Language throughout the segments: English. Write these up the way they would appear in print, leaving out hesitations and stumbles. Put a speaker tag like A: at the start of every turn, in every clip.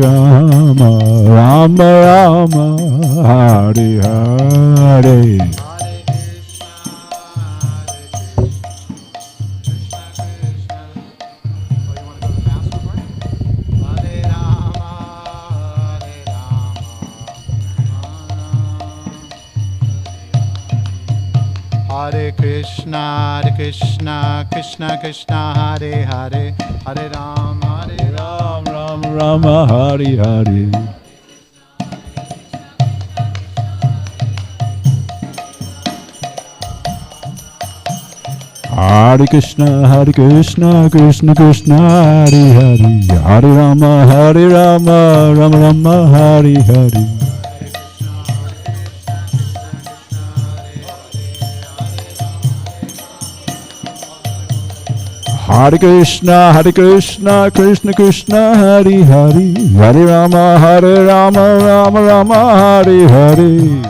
A: Rama, Rama Rama, Hare Hare.
B: Hare Krishna, Krishna Krishna, Hare Hare, Hare Ram,
A: Ram Rama, Hare Hare. Hare Krishna, Krishna Krishna, Hare Hare, Hare Rama, Rama Rama, Hare Hare. Hare Krishna, Krishna Krishna, Hare Hare, Hare Rama, Rama Rama, Hare Hare.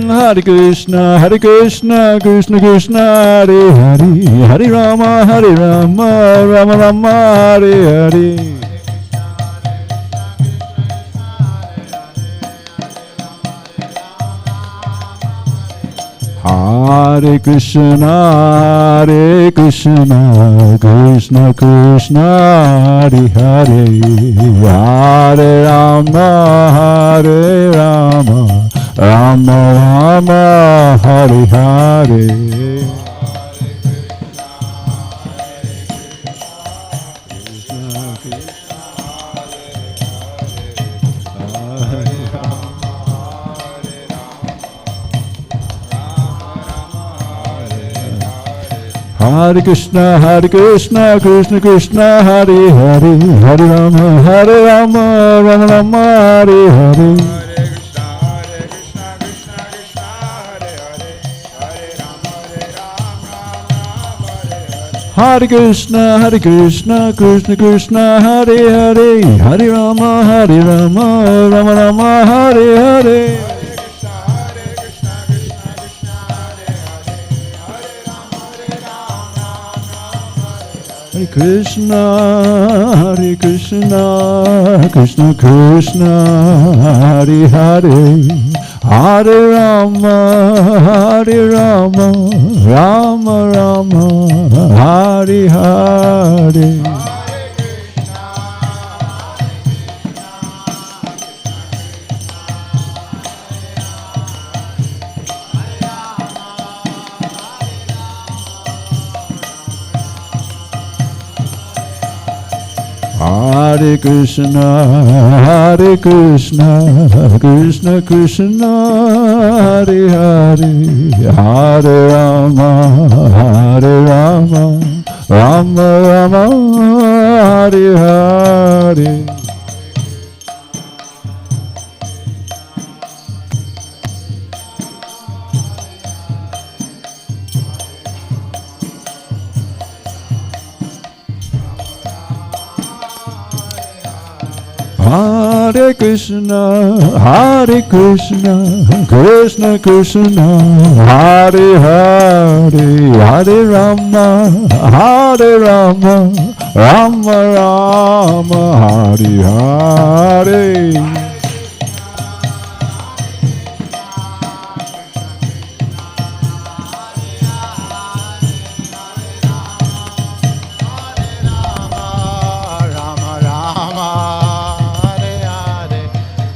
A: Hare Krishna, Krishna Krishna, Hare Hare, Hare Rama, Rama Rama, Hare Hare. Hare Krishna, Krishna Krishna, Hare Hare, Hare Rama, Rama Rama, Hare Hare. Hare Krishna, Krishna Krishna, Hare Hare, Hare Rama, Rama Rama, Hare Hare. Hare Krishna, Krishna Krishna, Hare Hare, Hare Rama, Rama Rama, Hare Hare. Hare Krishna, Krishna Krishna, Hare Hare, Hare Rama, Rama Rama, Hare Hare. Hare Krishna, Krishna Krishna, Hare Hare, Hare Rama, Rama Rama, Hare Hare. Hare Krishna, Krishna Krishna, Hare Hare, Hare Rama, Rama Rama, Hare Hare.
B: Hare Krishna, Krishna Krishna, Hare Hare, Hare Rama, Rama Rama, Hare Hare.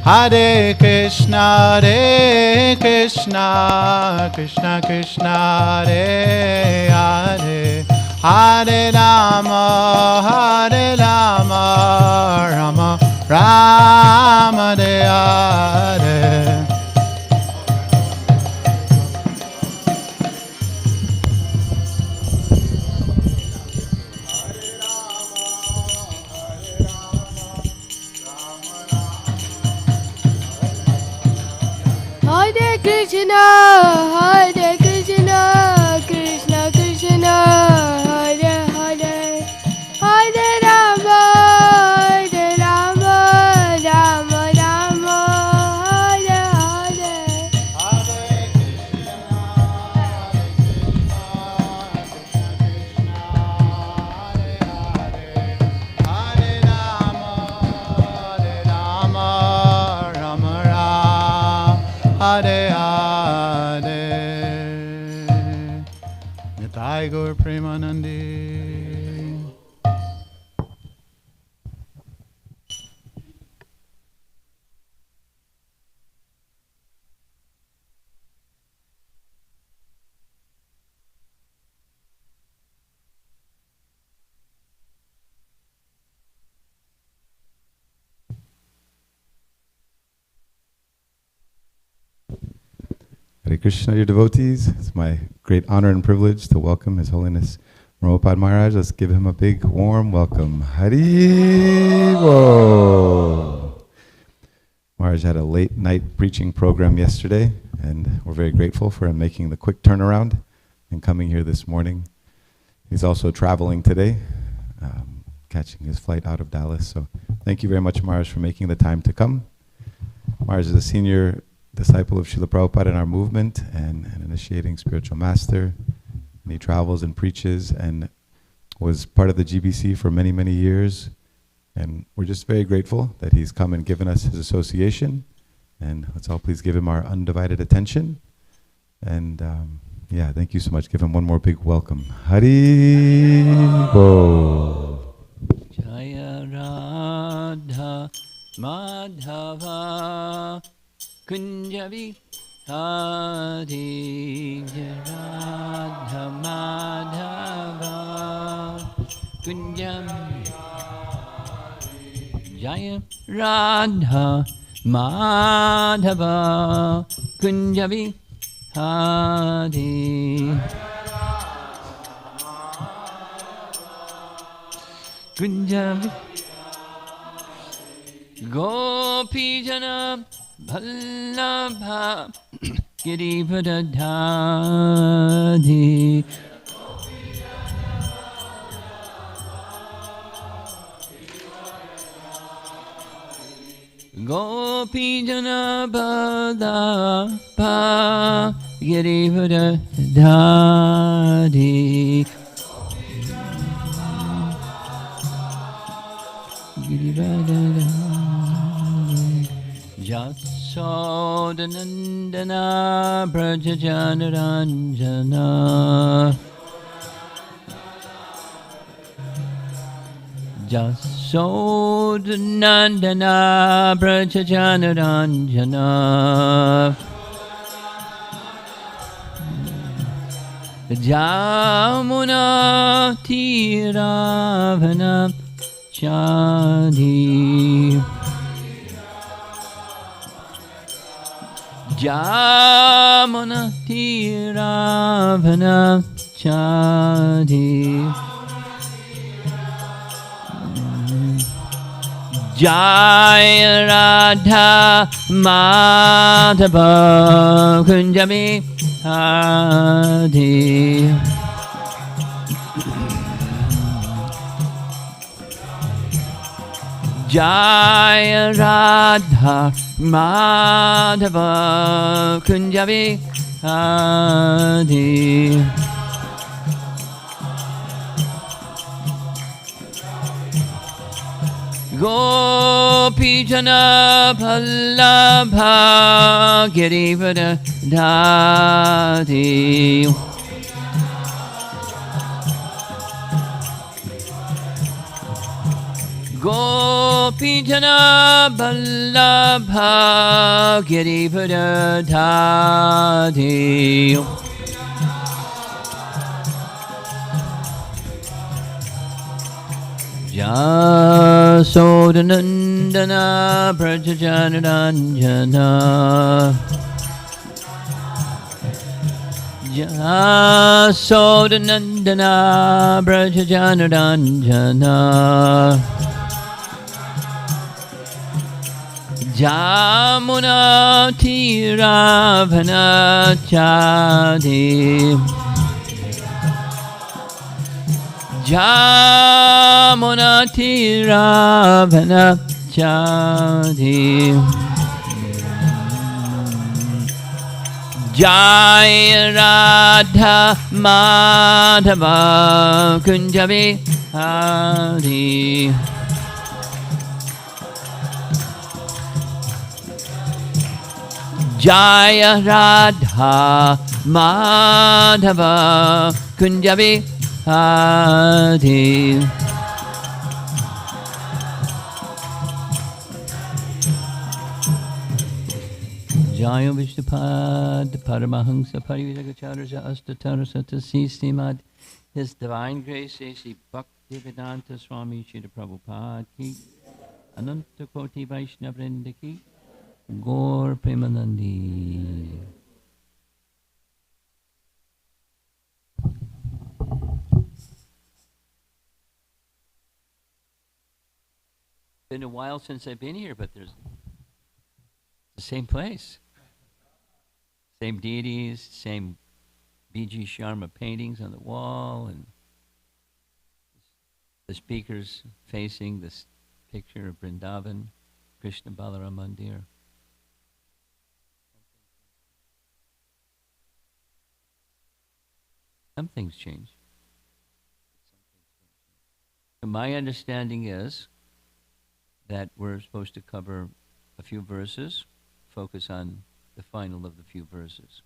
C: Hare Krishna, Krishna Krishna, Hare Hare, Hare Rama, Rama Rama, Hare Hare.
B: Hare Hare. Nitai Gaur Premanandi.
A: Hare Krishna, dear devotees. It's my great honor and privilege to welcome His Holiness Prabhupada Maharaj. Let's give him a big, warm welcome. Hari Bo! Maharaj had a late night preaching program yesterday, and we're very grateful for him making the quick turnaround and coming here this morning. He's also traveling today, catching his flight out of Dallas. So thank you very much, Maharaj, for making the time to come. Maharaj is a senior disciple of Srila Prabhupada in our movement and an initiating spiritual master. And he travels and preaches and was part of the GBC for many, many years. And we're just very grateful that he's come and given us his association. And let's all please give him our undivided attention. And yeah, thank you so much. Give him one more big welcome. Hari Bo.
D: Jaya Radha Madhava Kunjavi Hari Radha Madhava Kunjavi Jaya Radha Madhava Kunjavi Hari Kunjavi Gopijana Ballabha Girivadadhadi Gopijana Ballabha Girivadadhadi Jasodanandana Brajajanaranjana Jasodanandana Brajajanaranjana Jamuna Tiravana Chadi Jamuna Tiravana Chadi Jaya Radha Madhava Kunjabi Hadi Jaya Radha Madhava Kunjabi Hadi Gopijana Ballabha Girivadadhadi Gopijana Ballabha Girivadadhadi Jasodanandana Brajajanaranjana Jasodanandana Brajajanaranjana Jamuna Tiravana Chadi Jamuna Tiravana Chadi Jaya Radha Madhava Kunjabi Hari Jaya Radha Madhava Kunja Bihari. Jaya Vishnupad Paramahansa Parivitagacharya Astatara Satasistimad. His Divine Grace A.C. Bhaktivedanta Swami Srila Prabhupada Ki Ananta Koti Vaishnavrinda Ki Gaur Premanandi. Been a while since I've been here, but there's the same place. Same deities, same B.G. Sharma paintings on the wall, and the speakers facing this picture of Vrindavan, Krishna Balaram Mandir. Some things change. So my understanding is that we're supposed to cover a few verses, focus on the final of the few verses.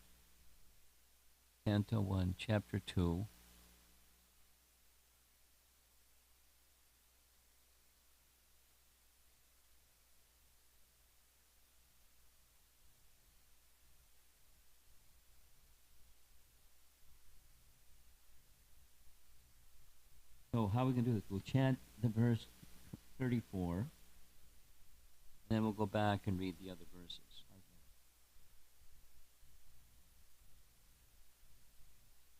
D: Canto 1, Chapter 2. So how are we going to do this? We'll chant the verse 34, then we'll go back and read the other verses.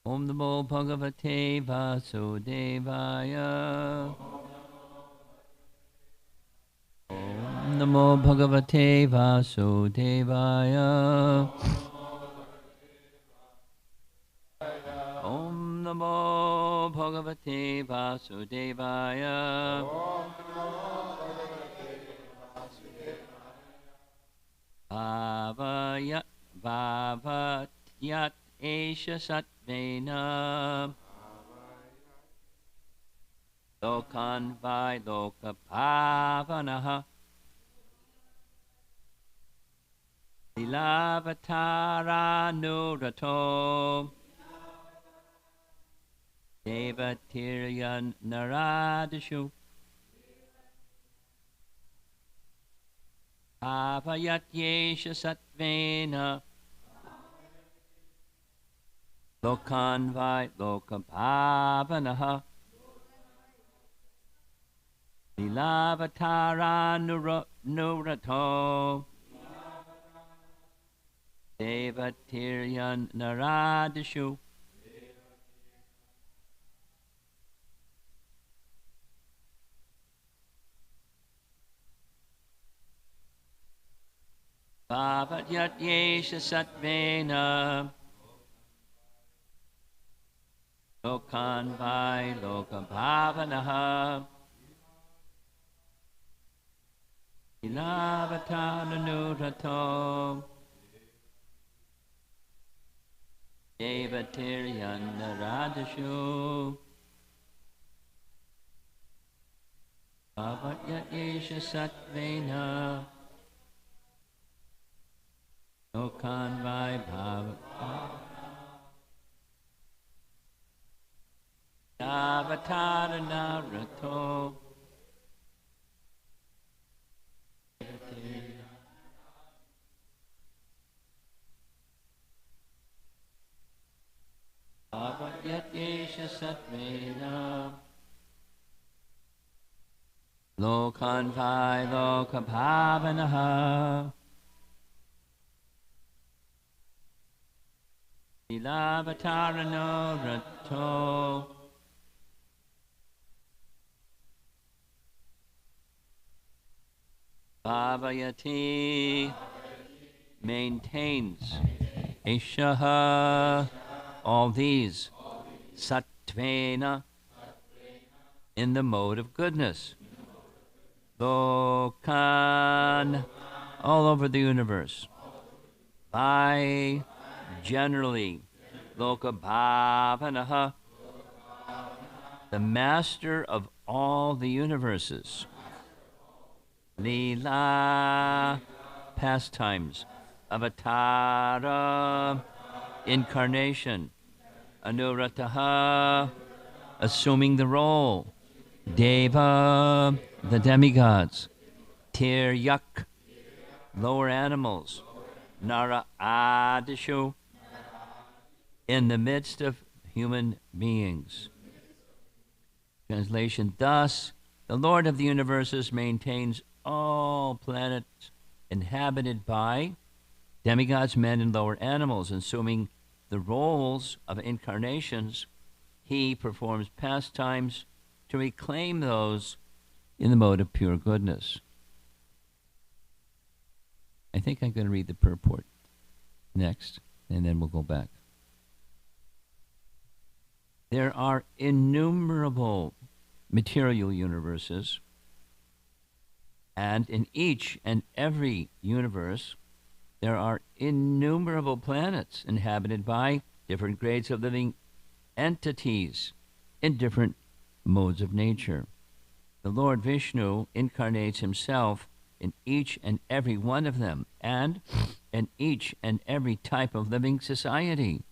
D: Om Namo Bhagavate Vasudevaya. Om Namo Bhagavate Vasudevaya. Om Namo Bhagavate Vasudevaya. Bhavatyat Esha Satvena Lokan Vai Loka Pavanaha Lilavatara Nurato Devatiryan Naradishu Bhavayat Yesha Satvena Lokan Vai Loka Pavanaha Lilavatara Nurato Devatiryan Naradishu Bhavatyat Yesha Satvena Lokan Vai Loka Bhavanaha Ilavatana Nurato Devatiryan Naradishu Bhavatyat Yesha Satvena Lokan Vai Bhavatyat Avatara Narato Bhavatyat Yesha Satvena Lokan Vai Loka Bhavanaha Ilavatara Narato Bhavayati maintains Eshaha all these Satvena in the mode of goodness Lokan all over the universe by generally Loka Bhavanaha the master of all the universes Leela pastimes Avatara, incarnation. Anurataha, assuming the role. Deva, the demigods. Tiryak, lower animals. Nara Adishu, in the midst of human beings. Translation: thus, the Lord of the universes maintains all planets inhabited by demigods, men, and lower animals. Assuming the roles of incarnations, he performs pastimes to reclaim those in the mode of pure goodness. I think I'm going to read the purport next, and then we'll go back. There are innumerable material universes, and in each and every universe, there are innumerable planets inhabited by different grades of living entities in different modes of nature. The Lord Vishnu incarnates himself in each and every one of them, and in each and every type of living society.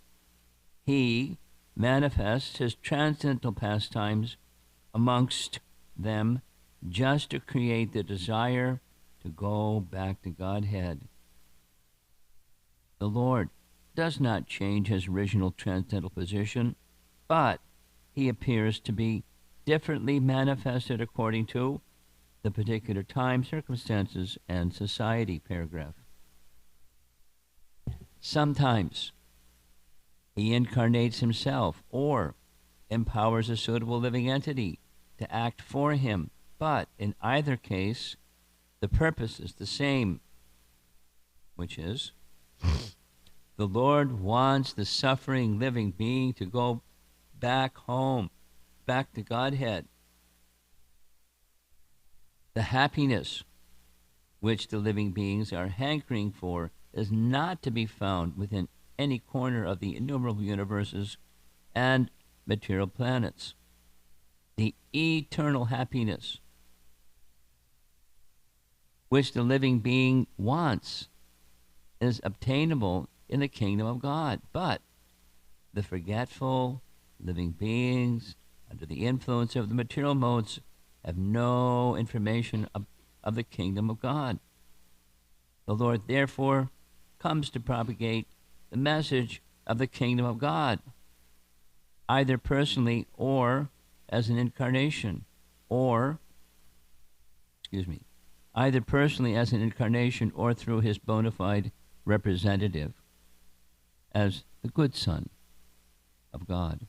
D: He manifests his transcendental pastimes amongst them just to create the desire to go back to Godhead. The Lord does not change his original transcendental position, but he appears to be differently manifested according to the particular time, circumstances, and society. Paragraph. Sometimes he incarnates himself or empowers a suitable living entity to act for him, but in either case, the purpose is the same, which is the Lord wants the suffering living being to go back home, back to Godhead. The happiness which the living beings are hankering for is not to be found within any corner of the innumerable universes and material planets. The eternal happiness which the living being wants is obtainable in the kingdom of God, but the forgetful living beings under the influence of the material modes have no information of the kingdom of God. The Lord therefore comes to propagate the message of the kingdom of God, either personally or as an incarnation, either personally as an incarnation or through his bona fide representative as the good Son of God.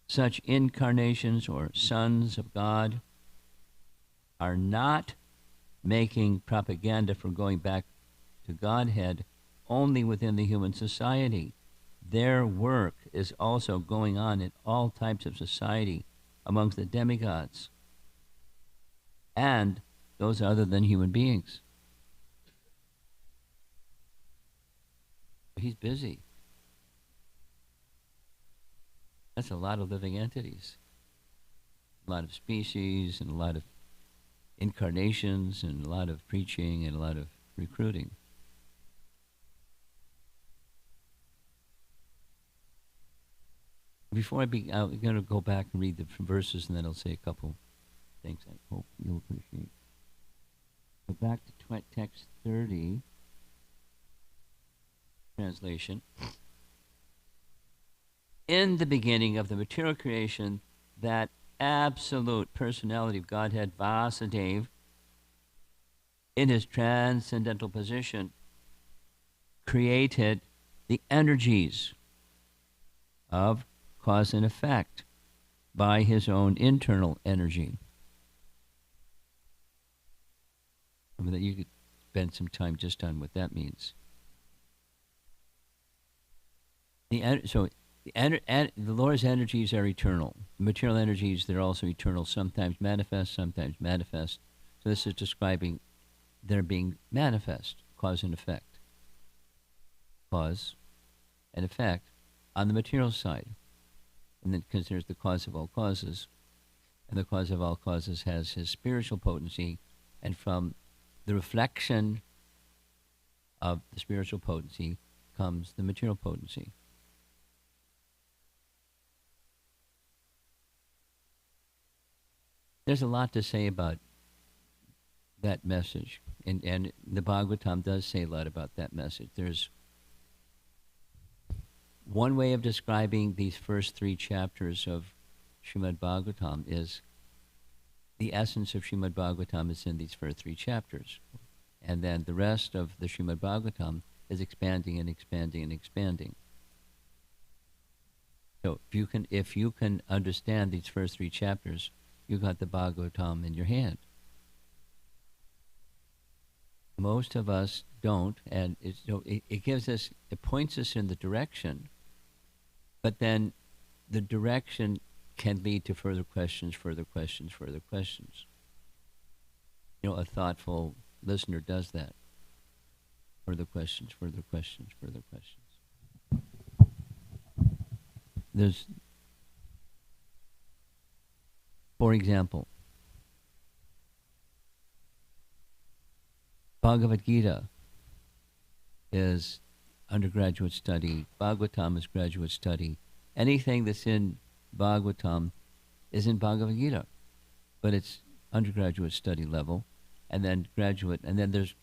D: Such incarnations or sons of God are not making propaganda for going back to Godhead only within the human society. Their work is also going on in all types of society amongst the demigods and those other than human beings. He's busy. That's a lot of living entities, a lot of species, and a lot of incarnations, and a lot of preaching, and a lot of recruiting. Before I'm going to go back and read the verses, and then I'll say a couple things I hope you'll appreciate. Go back to text 30, translation. In the beginning of the material creation, that absolute personality of Godhead, Vasudeva, in his transcendental position, created the energies of cause and effect by his own internal energy. I mean, that you could spend some time just on what that means. The Lord's energies are eternal. The material energies, they're also eternal, sometimes manifest, sometimes manifest. So this is describing their being manifest, cause and effect. Cause and effect on the material side. And then because there's the cause of all causes, and the cause of all causes has his spiritual potency, and from the reflection of the spiritual potency comes the material potency. There's a lot to say about that message, and the Bhagavatam does say a lot about that message. There's one way of describing these first 3 chapters of Srimad Bhagavatam is the essence of Srimad Bhagavatam is in these first 3 chapters. And then the rest of the Srimad Bhagavatam is expanding and expanding and expanding. So if you can understand these first 3 chapters, you got the Bhagavatam in your hand. Most of us don't, and it points us in the direction, but then the direction can lead to further questions, further questions, further questions. A thoughtful listener does that. Further questions, further questions, further questions. There's, for example, Bhagavad Gita is undergraduate study. Bhagavatam is graduate study. Anything that's in Bhagavatam is in Bhagavad Gita, but it's undergraduate study level, and then graduate, and then there's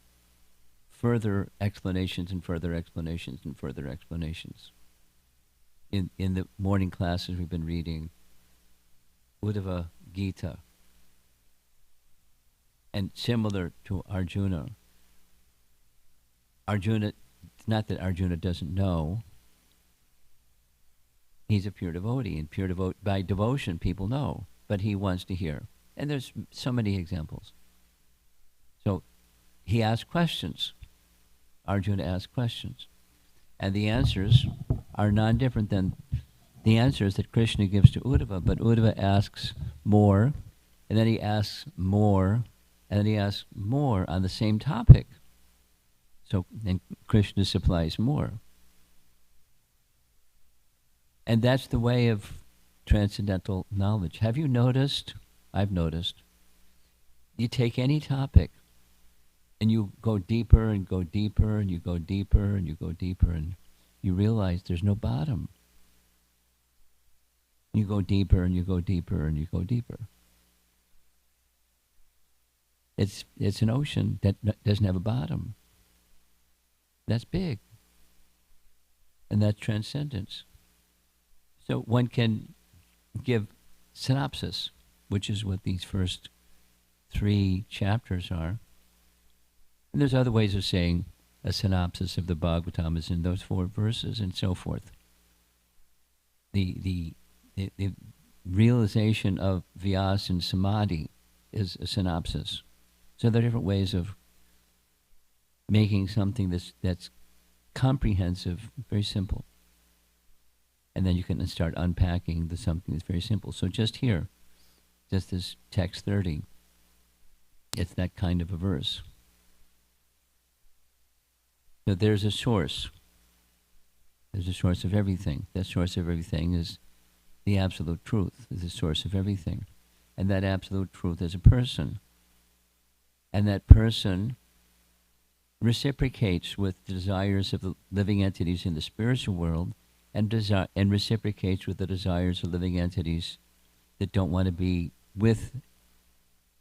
D: further explanations and further explanations and further explanations. In the morning classes, we've been reading Uddhava Gita, and similar to Arjuna, it's not that Arjuna doesn't know. He's a pure devotee, and by devotion, people know, but he wants to hear. And there's so many examples. So he asked questions. Arjuna asked questions. And the answers are non-different than the answers that Krishna gives to Uddhava, but Uddhava asks more, and then he asks more, and then he asks more on the same topic. So then Krishna supplies more. And that's the way of transcendental knowledge. Have you noticed? I've noticed. You take any topic, and you go deeper and go deeper, and you go deeper and you go deeper, and you realize there's no bottom. You go deeper and you go deeper and you go deeper. It's an ocean that doesn't have a bottom. That's big. And that's transcendence. So one can give synopsis, which is what these first 3 chapters are. And there's other ways of saying a synopsis of the Bhagavatam is in those 4 verses and so forth. The realization of Vyas and Samadhi is a synopsis. So there are different ways of making something that's comprehensive, very simple. And then you can start unpacking something that's very simple. So just here, just this text 30, it's that kind of a verse. So there's a source. There's a source of everything. That source of everything is the absolute truth, is the source of everything. And that absolute truth is a person. And that person reciprocates with the desires of the living entities in the spiritual world, and reciprocates with the desires of living entities that don't want to be with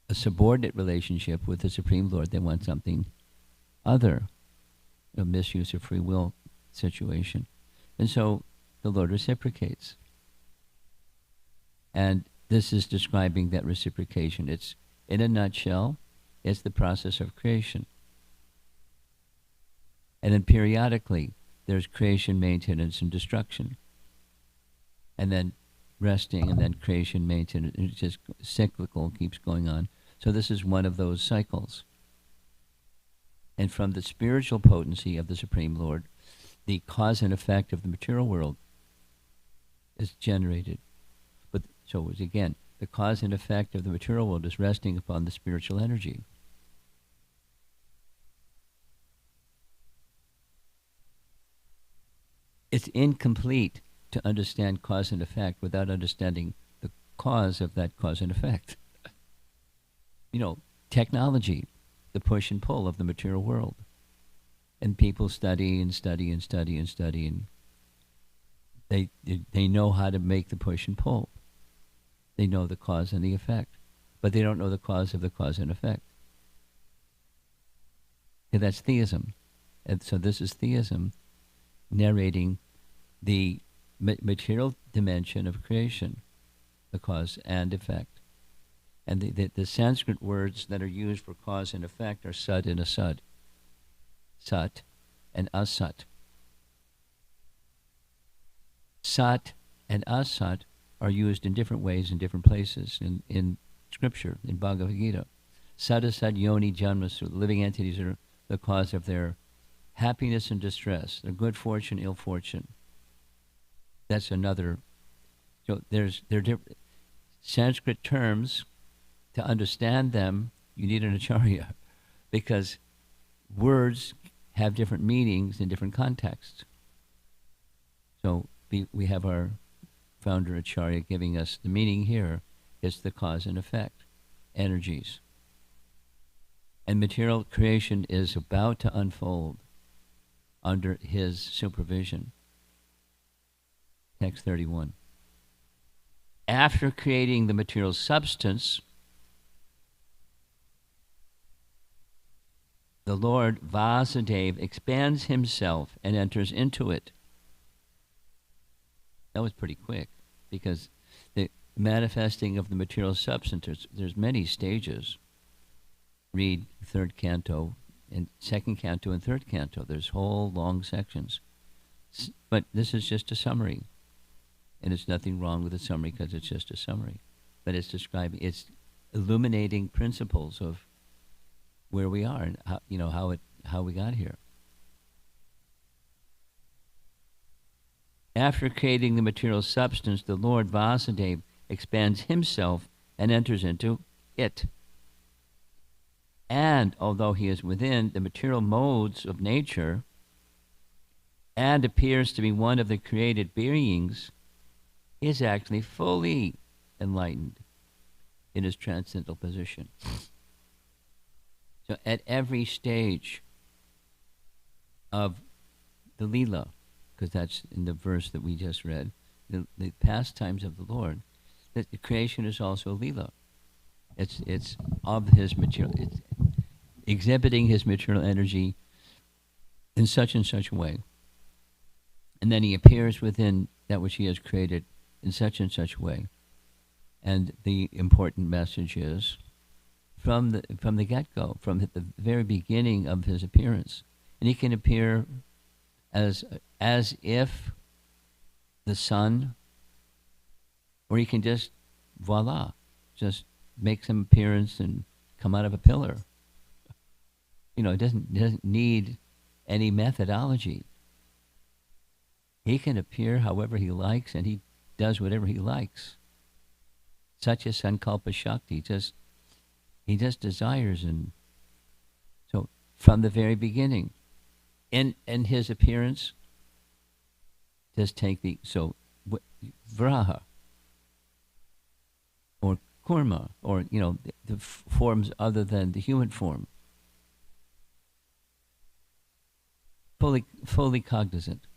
D: a subordinate relationship with the Supreme Lord. They want something other, a misuse of free will situation. And so the Lord reciprocates. And this is describing that reciprocation. It's, in a nutshell, it's the process of creation. And then periodically, there's creation, maintenance, and destruction. And then resting, and then creation, maintenance. It's just cyclical, keeps going on. So this is one of those cycles. And from the spiritual potency of the Supreme Lord, the cause and effect of the material world is generated. But so again, the cause and effect of the material world is resting upon the spiritual energy. It's incomplete to understand cause and effect without understanding the cause of that cause and effect. Technology, the push and pull of the material world. And people study and study and study and study, and they know how to make the push and pull. They know the cause and the effect, but they don't know the cause of the cause and effect. And that's theism. And so this is theism narrating the material dimension of creation, the cause and effect. And the Sanskrit words that are used for cause and effect are sat and asat. Sat and asat. Sat and asat are used in different ways in different places in Scripture, in Bhagavad Gita. Sat asat yoni janmasu, living entities are the cause of their happiness and distress, their good fortune, ill fortune. That's another. So there are different Sanskrit terms. To understand them, you need an acharya, because words have different meanings in different contexts. So we have our founder acharya giving us the meaning here. It's the cause and effect, energies. And material creation is about to unfold under his supervision. Text 31. After creating the material substance, the Lord Vasudeva expands himself and enters into it. That was pretty quick, because the manifesting of the material substance, there's many stages. Read third canto and second canto and third canto. There's whole long sections. But this is just a summary. And there's nothing wrong with a summary because it's just a summary. But it's describing, it's illuminating principles of where we are and how we got here. After creating the material substance, the Lord Vasudeva expands himself and enters into it. And although he is within the material modes of nature and appears to be one of the created beings, he is actually fully enlightened in his transcendental position. So at every stage of the Leela, because that's in the verse that we just read, the pastimes of the Lord, that the creation is also a Leela. It's of his material, it's exhibiting his material energy in such and such a way. And then he appears within that which he has created in such and such a way. And the important message is, from the get-go, from the very beginning of his appearance. And he can appear as if the sun, or he can just, voila, just make some appearance and come out of a pillar. It doesn't need any methodology. He can appear however he likes, and he does whatever he likes. Such a sankalpa shakti, he just desires. And so from the very beginning, in his appearance, just take vraha or kurma, or the forms other than the human form, fully cognizant.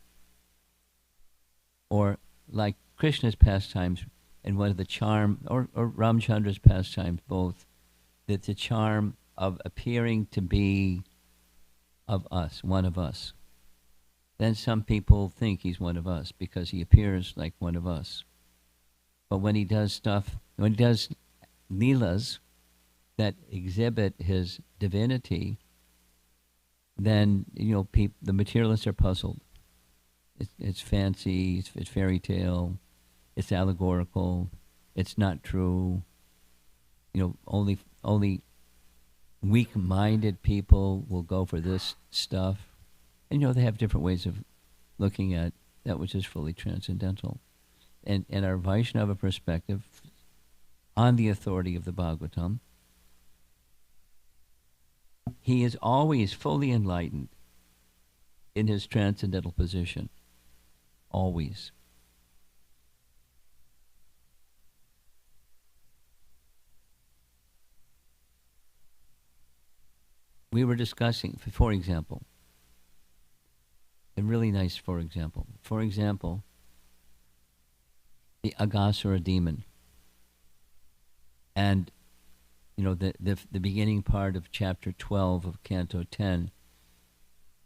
D: Or like Krishna's pastimes and one of the charm, or Ramchandra's pastimes, both, that the charm of appearing to be of us, one of us. Then some people think he's one of us because he appears like one of us. But when he does leelas that exhibit his divinity, then the materialists are puzzled. It's fancy, it's fairy tale, it's allegorical, it's not true. Only weak-minded people will go for this stuff. And they have different ways of looking at that which is fully transcendental. And our Vaishnava perspective, on the authority of the Bhagavatam, he is always fully enlightened in his transcendental position. Always. We were discussing, for example, a really nice for example. For example, the Aghasura demon. And, the beginning part of chapter 12 of Canto 10,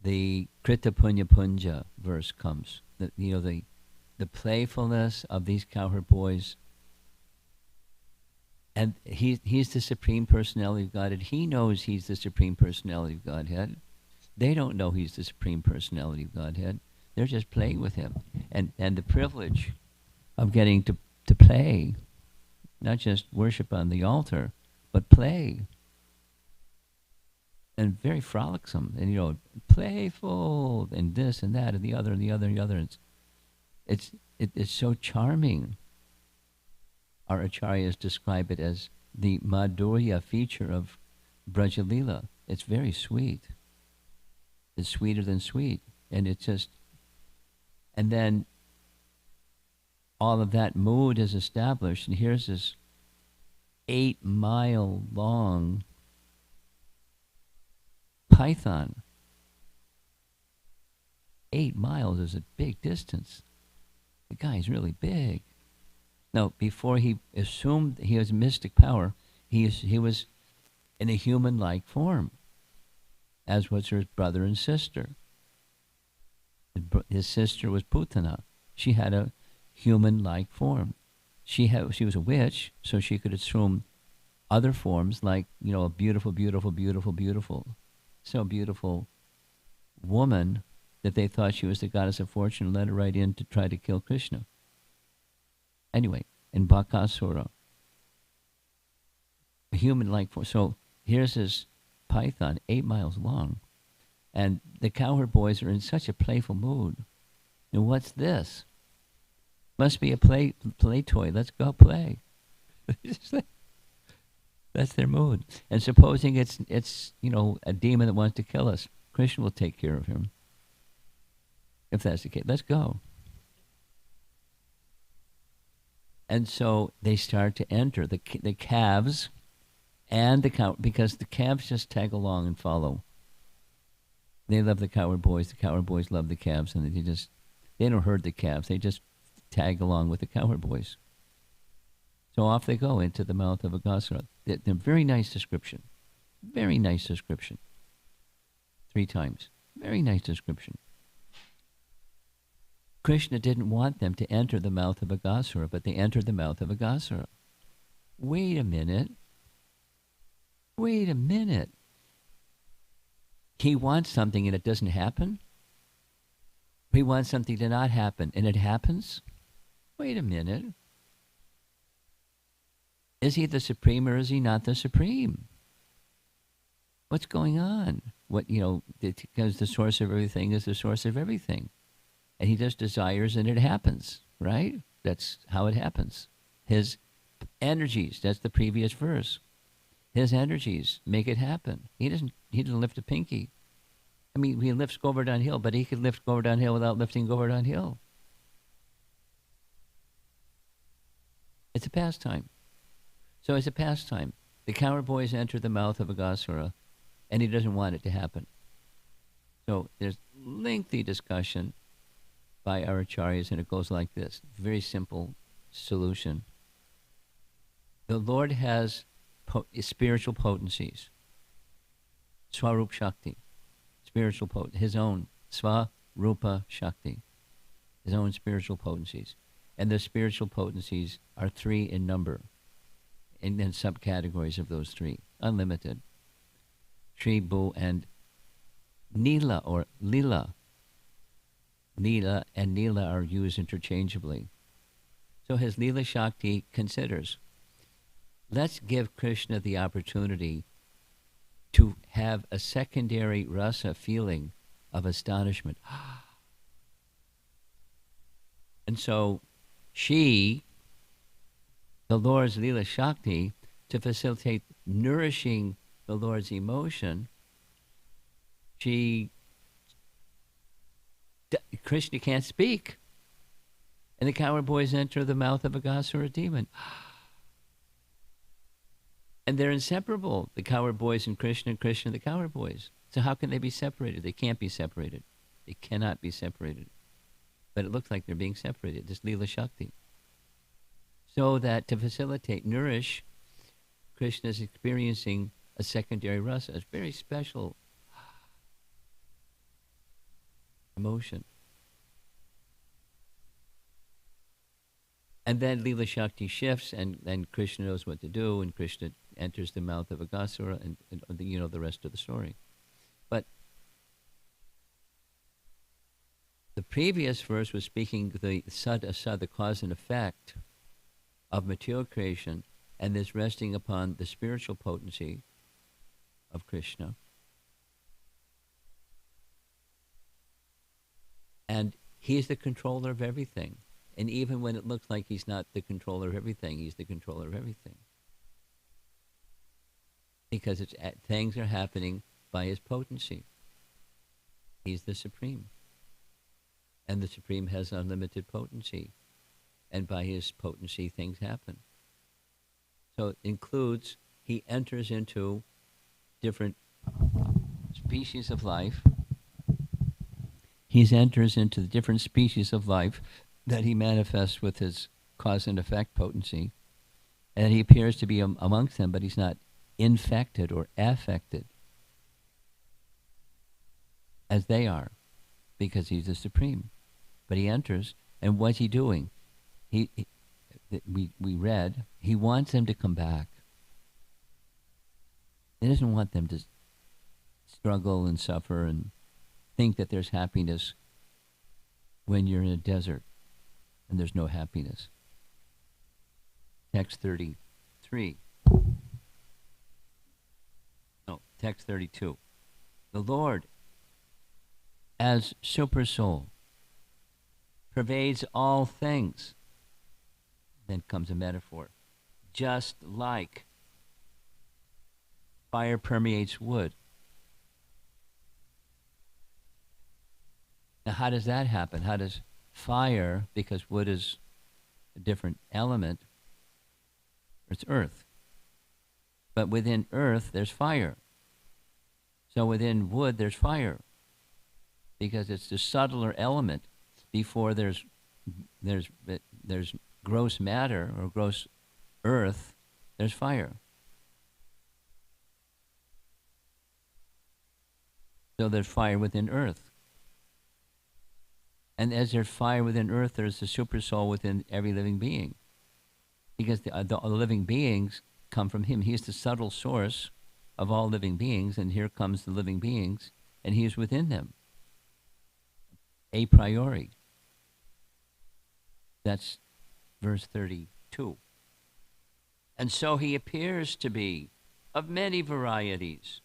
D: the Krita Punya Punja verse comes. The playfulness of these cowherd boys. And he's the Supreme Personality of Godhead. He knows he's the Supreme Personality of Godhead. They don't know he's the Supreme Personality of Godhead. They're just playing with him. And the privilege of getting to play, not just worship on the altar, but play. And very frolicsome, and playful, and this and that and the other and the other and the other. It's so charming. Our acharyas describe it as the madhurya feature of Brajalila. It's very sweet. It's sweeter than sweet, and and then all of that mood is established, and here's this 8-mile long python. 8 miles is a big distance. The guy's really big. Now, before he assumed he has mystic power, he was in a human-like form, as was his brother and sister. His sister was Putana. She had a human-like form. She was a witch, so she could assume other forms, like a beautiful, beautiful, beautiful, beautiful, so beautiful woman that they thought she was the goddess of fortune and let her right in to try to kill Krishna. Anyway, in Bakasura, a human-like form. So here's this python, 8 miles long, and the cowherd boys are in such a playful mood. And what's this? Must be a play toy. Let's go play. That's their mood. And supposing it's a demon that wants to kill us, Krishna will take care of him. If that's the case, let's go. And so they start to enter the calves and the cow, because the calves just tag along and follow. They love the cowherd boys. The cowherd boys love the calves, and they don't herd the calves. They just tag along with the cowherd boys. So off they go into the mouth of Aghasura. They're very nice description. Very nice description. 3 times. Very nice description. Krishna didn't want them to enter the mouth of Aghasura, but they entered the mouth of Aghasura. Wait a minute. Wait a minute. He wants something and it doesn't happen? He wants something to not happen and it happens? Wait a minute. Is he the supreme or is he not the supreme? What's going on? Because the source of everything is the source of everything. And he just desires and it happens, right? That's how it happens. His energies, that's the previous verse. His energies make it happen. He doesn't lift a pinky. I mean, he lifts Govardhan Hill, but he could lift Govardhan Hill without lifting Govardhan Hill. It's a pastime. So it's a pastime. The cowherd boys enter the mouth of Aghasura, and he doesn't want it to happen. So there's lengthy discussion by our acharyas, and it goes like this. Very simple solution. The Lord has spiritual potencies. Swarup Shakti. Spiritual his own Swarupa Shakti. His own spiritual potencies. And the spiritual potencies are 3 in number. And then subcategories of those 3. Unlimited. Shri, Bhu, and Nila or Lila. Lila and Nila are used interchangeably. So his Lila Shakti considers, let's give Krishna the opportunity to have a secondary rasa feeling of astonishment. And so she, the Lord's Lila Shakti, to facilitate nourishing the Lord's emotion, Krishna can't speak. And the cowherd boys enter the mouth of Aghasura demon. And they're inseparable, the cowherd boys and Krishna the cowherd boys. So how can they be separated? They can't be separated. They cannot be separated. But it looks like they're being separated, this Leela Shakti. So that to facilitate, nourish, Krishna is experiencing a secondary rasa, a very special emotion. And then Leela Shakti shifts, and then Krishna knows what to do, and Krishna enters the mouth of Agasura, and the rest of the story. But the previous verse was speaking the sad asad, the cause and effect of material creation, and this resting upon the spiritual potency of Krishna. And he's the controller of everything. And even when it looks like he's not the controller of everything, he's the controller of everything. Because things are happening by his potency. He's the Supreme. And the Supreme has unlimited potency. And by his potency, things happen. So it includes, he enters into different species of life. He enters into the different species of life that he manifests with his cause and effect potency. And he appears to be amongst them, but he's not infected or affected as they are, because he's the Supreme. But he enters, and what's he doing? We read, he wants them to come back. He doesn't want them to struggle and suffer and think that there's happiness when you're in a desert and there's no happiness. Text 33. No, text 32. The Lord, as super soul, pervades all things. Then comes a metaphor. Just like fire permeates wood. Now, how does that happen? How does fire, because wood is a different element, it's earth. But within earth, there's fire. So within wood, there's fire. Because it's the subtler element before there's gross matter or gross earth, there's fire. So there's fire within earth. And as there's fire within earth, there's the super soul within every living being. Because the living beings come from him. He's the subtle source of all living beings, and here comes the living beings, and he is within them. A priori. That's verse 32. And so he appears to be of many varieties,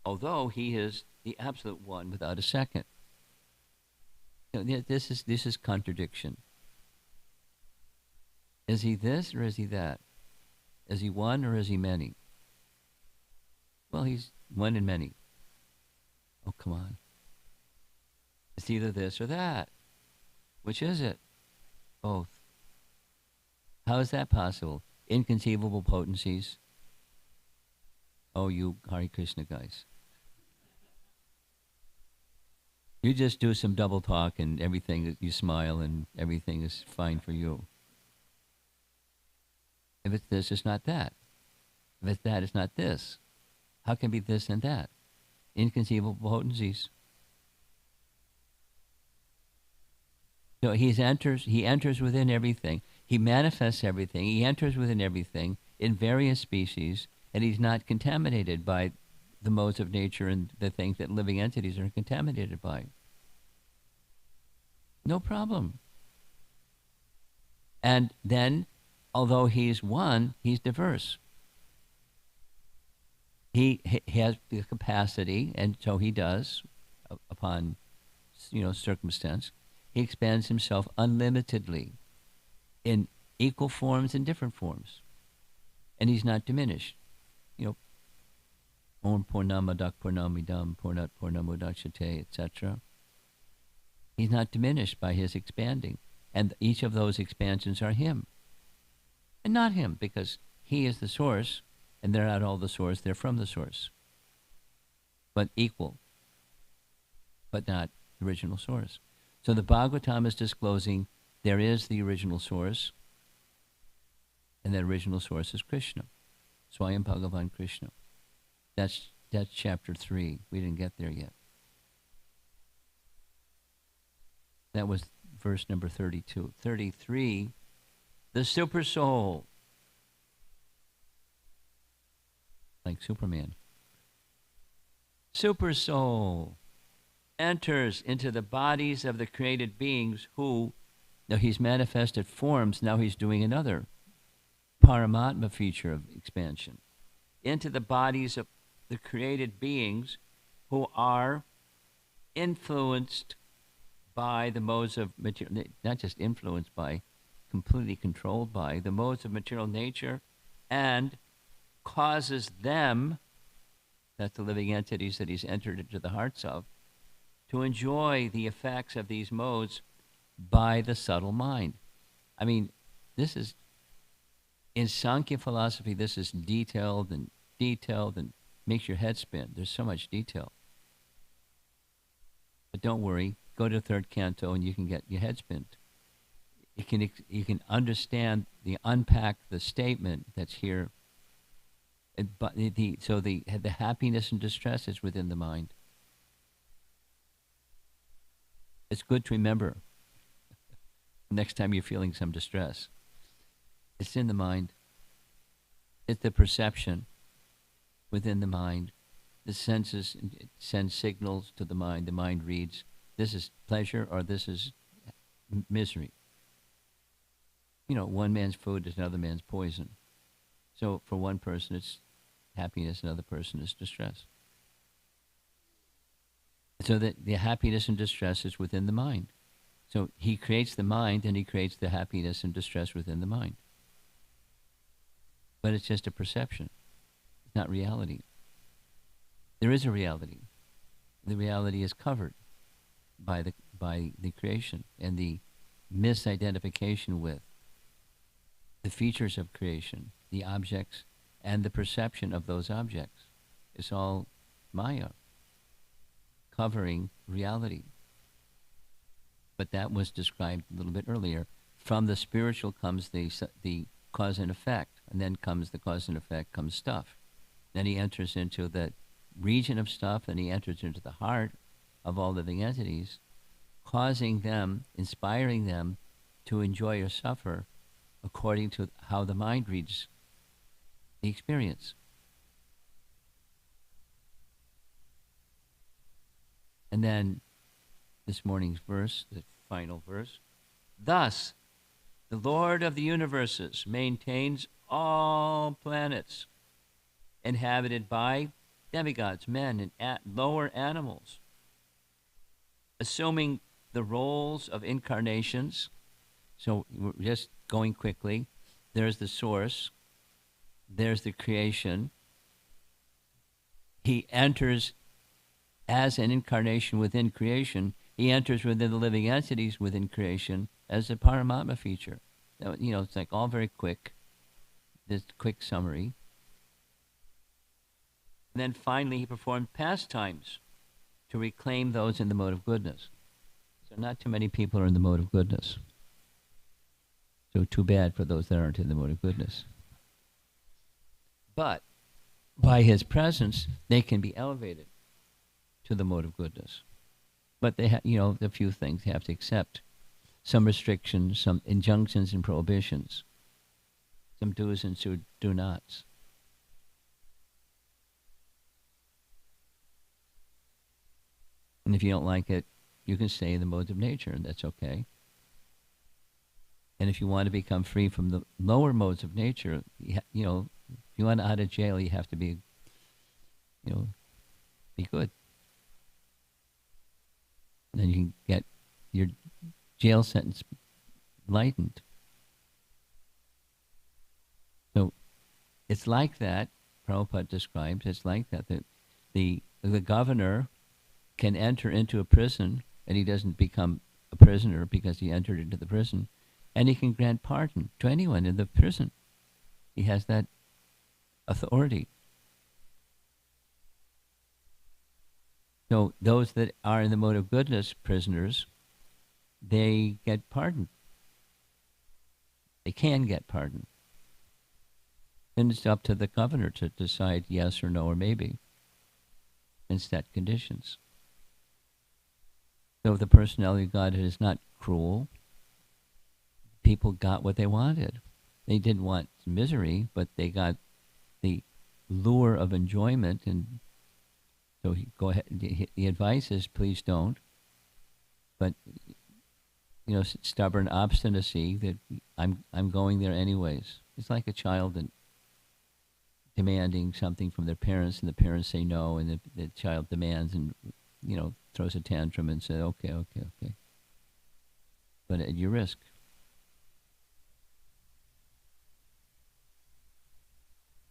D: although he is the absolute one without a second. This is contradiction. Is he this or is he that? Is he one or is he many? Well, he's one and many. Oh, come on. It's either this or that. Which is it? Both. How is that possible? Inconceivable potencies. Oh, you Hare Krishna guys. You just do some double talk and everything, you smile and everything is fine for you. If it's this, it's not that. If it's that, it's not this. How can it be this and that? Inconceivable potencies. So he enters within everything. He manifests everything. He enters within everything in various species, and he's not contaminated by the modes of nature and the things that living entities are contaminated by. No problem. And then, although he's one, he's diverse. He has the capacity, and so he does, upon circumstance. He expands himself unlimitedly in equal forms and different forms. And he's not diminished. Om Purnamadak Purnamidam Purnat Purnamudachyate, etc. He's not diminished by his expanding. And each of those expansions are him. And not him, because he is the source, and they're not all the source, they're from the source. But equal. but not the original source. So the Bhagavatam is disclosing there is the original source, and that original source is Krishna. Swayam Bhagavan Krishna. That's chapter 3. We didn't get there yet. That was verse number 32. 33, the super soul, like Superman. Super soul enters into the bodies of the created beings who, now he's manifested forms, now he's doing another Paramatma feature of expansion, into the bodies of the created beings who are influenced by the modes of material, not just influenced by, completely controlled by the modes of material nature, and causes them, that's the living entities that he's entered into the hearts of, to enjoy the effects of these modes by the subtle mind. I mean, this is, in Sankhya philosophy, this is detailed and makes your head spin. There's so much detail. But don't worry, go to the third canto and you can get your head spinned. You can understand unpack the statement that's here. But the happiness and distress is within the mind. It's good to remember next time you're feeling some distress. It's in the mind. It's the perception within the mind. The senses send signals to the mind. The mind reads, this is pleasure or this is misery. You know, one man's food is another man's poison. So for one person it's happiness, another person is distress. So that the happiness and distress is within the mind. So he creates the mind and he creates the happiness and distress within the mind. But it's just a perception. It's not reality. There is a reality. The reality is covered by the creation and the misidentification with the features of creation, the objects, and the perception of those objects. It's all Maya, covering reality. But that was described a little bit earlier. From the spiritual comes the cause and effect, and then comes the cause and effect, comes stuff. Then he enters into the region of stuff, and he enters into the heart of all living entities, causing them, inspiring them to enjoy or suffer according to how the mind reads the experience. And then this morning's verse, the final verse, thus the Lord of the universes maintains all planets inhabited by demigods, men, and lower animals, assuming the roles of incarnations. So we're just going quickly. There's the source. There's the creation. He enters as an incarnation within creation. He enters within the living entities within creation as a Paramatma feature. You know, it's like all very quick. This quick summary. And then finally, he performed pastimes to reclaim those in the mode of goodness. So not too many people are in the mode of goodness. So too bad for those that aren't in the mode of goodness. But by his presence, they can be elevated to the mode of goodness. But they a few things they have to accept. Some restrictions, some injunctions and prohibitions. Some do's and some do nots. And if you don't like it, you can stay in the modes of nature, and that's okay. And if you want to become free from the lower modes of nature, if you want out of jail, you have to be good. And then you can get your jail sentence lightened. So it's like that, Prabhupada describes, it's like that. The governor can enter into a prison, and he doesn't become a prisoner because he entered into the prison, and he can grant pardon to anyone in the prison. He has that authority. So those that are in the mode of goodness, prisoners, they get pardoned. They can get pardoned. Then it's up to the governor to decide yes or no or maybe and set conditions. So the personality of God is not cruel. People got what they wanted. They didn't want misery, but they got the lure of enjoyment. And so go ahead. The advice is please don't. But stubborn obstinacy that I'm going there anyways. It's like a child and demanding something from their parents, and the parents say no, and the child demands and throws a tantrum and says okay, but at your risk.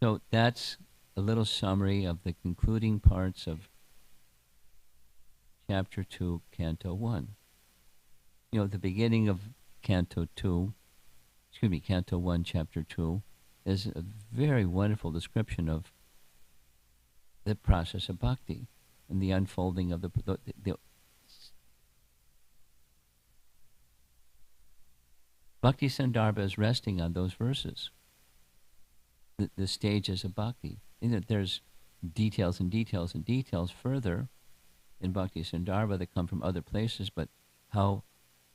D: So that's a little summary of the concluding parts of Chapter 2, Canto 1. The beginning of Canto 1, Chapter 2, is a very wonderful description of the process of bhakti and the unfolding of the Bhakti Sandarbha is resting on those verses. The stages of bhakti. There's details and details and details further in Bhakti Sandarbha that come from other places, but how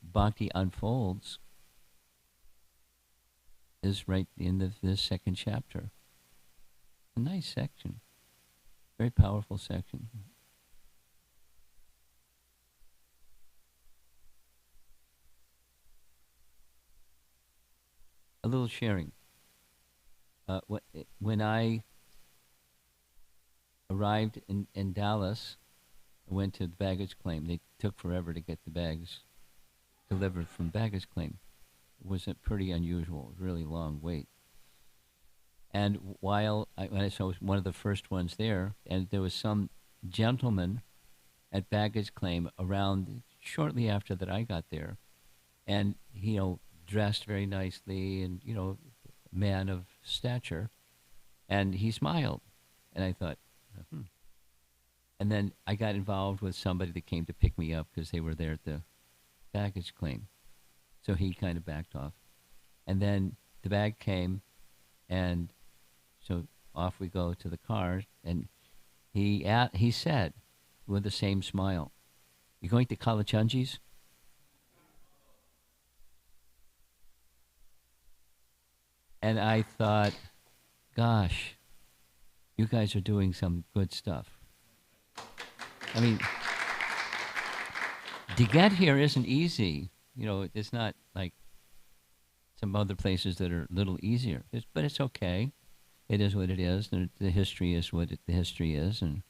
D: bhakti unfolds is right in this second chapter. A nice section. Very powerful section. A little sharing. When I arrived in Dallas, I went to the baggage claim. They took forever to get the bags delivered from baggage claim. It was pretty unusual, really long wait. And while I was one of the first ones there, and there was some gentleman at baggage claim around shortly after that I got there, and dressed very nicely and man of stature, and he smiled, and I thought, And then I got involved with somebody that came to pick me up because they were there at the baggage claim. So he kind of backed off. And then the bag came, and so off we go to the car, and he said, with the same smile, "You going to Kalachandji's?" And I thought, gosh, you guys are doing some good stuff. I mean, to get here isn't easy. It's not like some other places that are a little easier. But it's okay. It is what it is. And the history is what the history is. And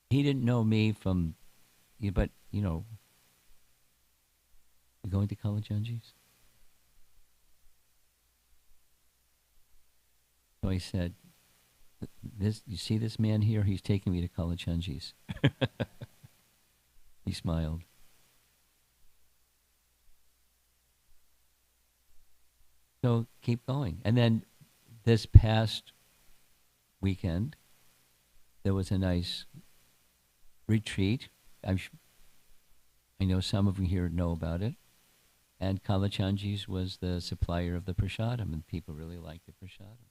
D: he didn't know me from, but, you going to Kalachandji's? So I said, you see this man here? He's taking me to Kalachandji's. He smiled. So keep going. And then this past weekend, there was a nice retreat. I know some of you here know about it. And Kalachandji's was the supplier of the prasadam, and people really liked the prasadam.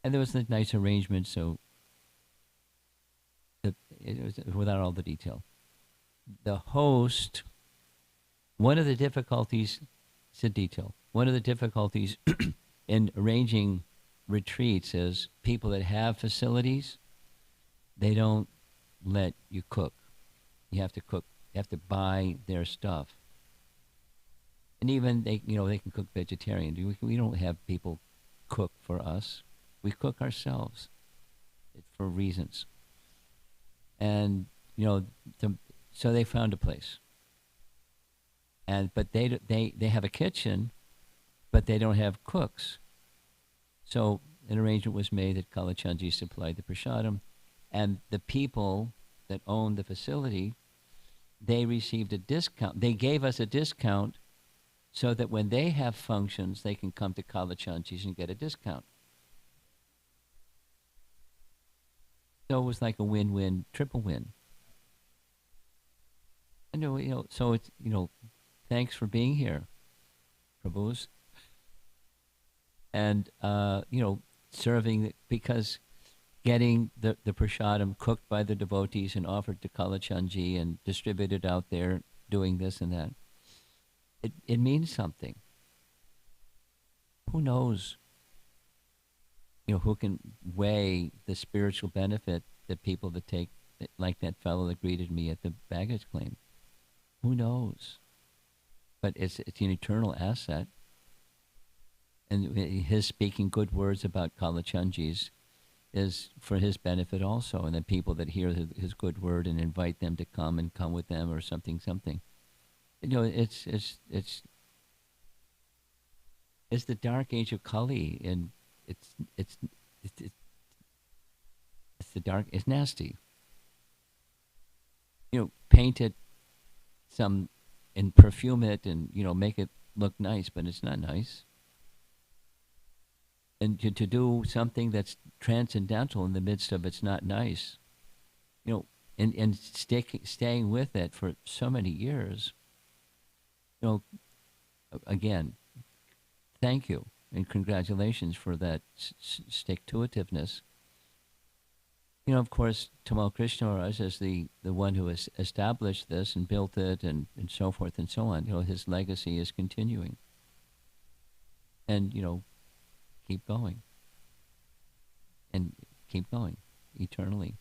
D: And there was a nice arrangement, so it was without all the detail. The host, one of the difficulties, it's a detail, one of the difficulties in arranging retreats is people that have facilities, they don't let you cook. You have to cook. You have to buy their stuff. And even they can cook vegetarian. We don't have people cook for us. We cook ourselves for reasons. And so they found a place. But they have a kitchen, but they don't have cooks. So an arrangement was made that Kalachandji supplied the prasadam, and the people that owned the facility, they received a discount. They gave us a discount so that when they have functions, they can come to Kalachandji's and get a discount. So it was like a win-win, triple win. And so it's thanks for being here, Prabhus, and serving because getting the prasadam cooked by the devotees and offered to Kalachandji and distributed out there, doing this and that. It means something. Who knows? Who can weigh the spiritual benefit that people that take, like that fellow that greeted me at the baggage claim. Who knows? But it's an eternal asset. And his speaking good words about Kalachandji's is for his benefit also. And the people that hear his good word and invite them to come and come with them or something. It's the dark age of Kali, and it's the dark. It's nasty. Paint it and perfume it, and make it look nice, but it's not nice. And to do something that's transcendental in the midst of it's not nice, and staying with it for so many years. Again, thank you and congratulations for that stick-to-itiveness. Of course, Tamal Krishna Maharaj is the one who has established this and built it and so forth and so on. His legacy is continuing. And, keep going. And keep going eternally.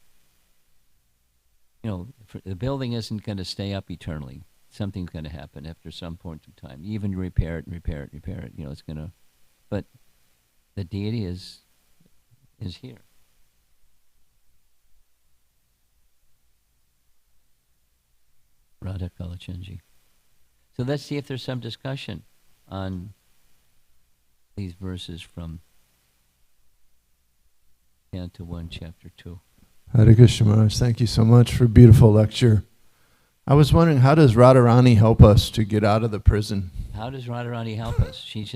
D: The building isn't going to stay up eternally. Something's going to happen after some point in time. Even repair it. It's going to... But the deity is here. Radha Kalachandji. So let's see if there's some discussion on these verses from Canto 1, Chapter 2.
E: Hare Krishna Maharaj, thank you so much for a beautiful lecture. I was wondering, how does Radharani help us to get out of the prison?
D: How does Radharani help us? She's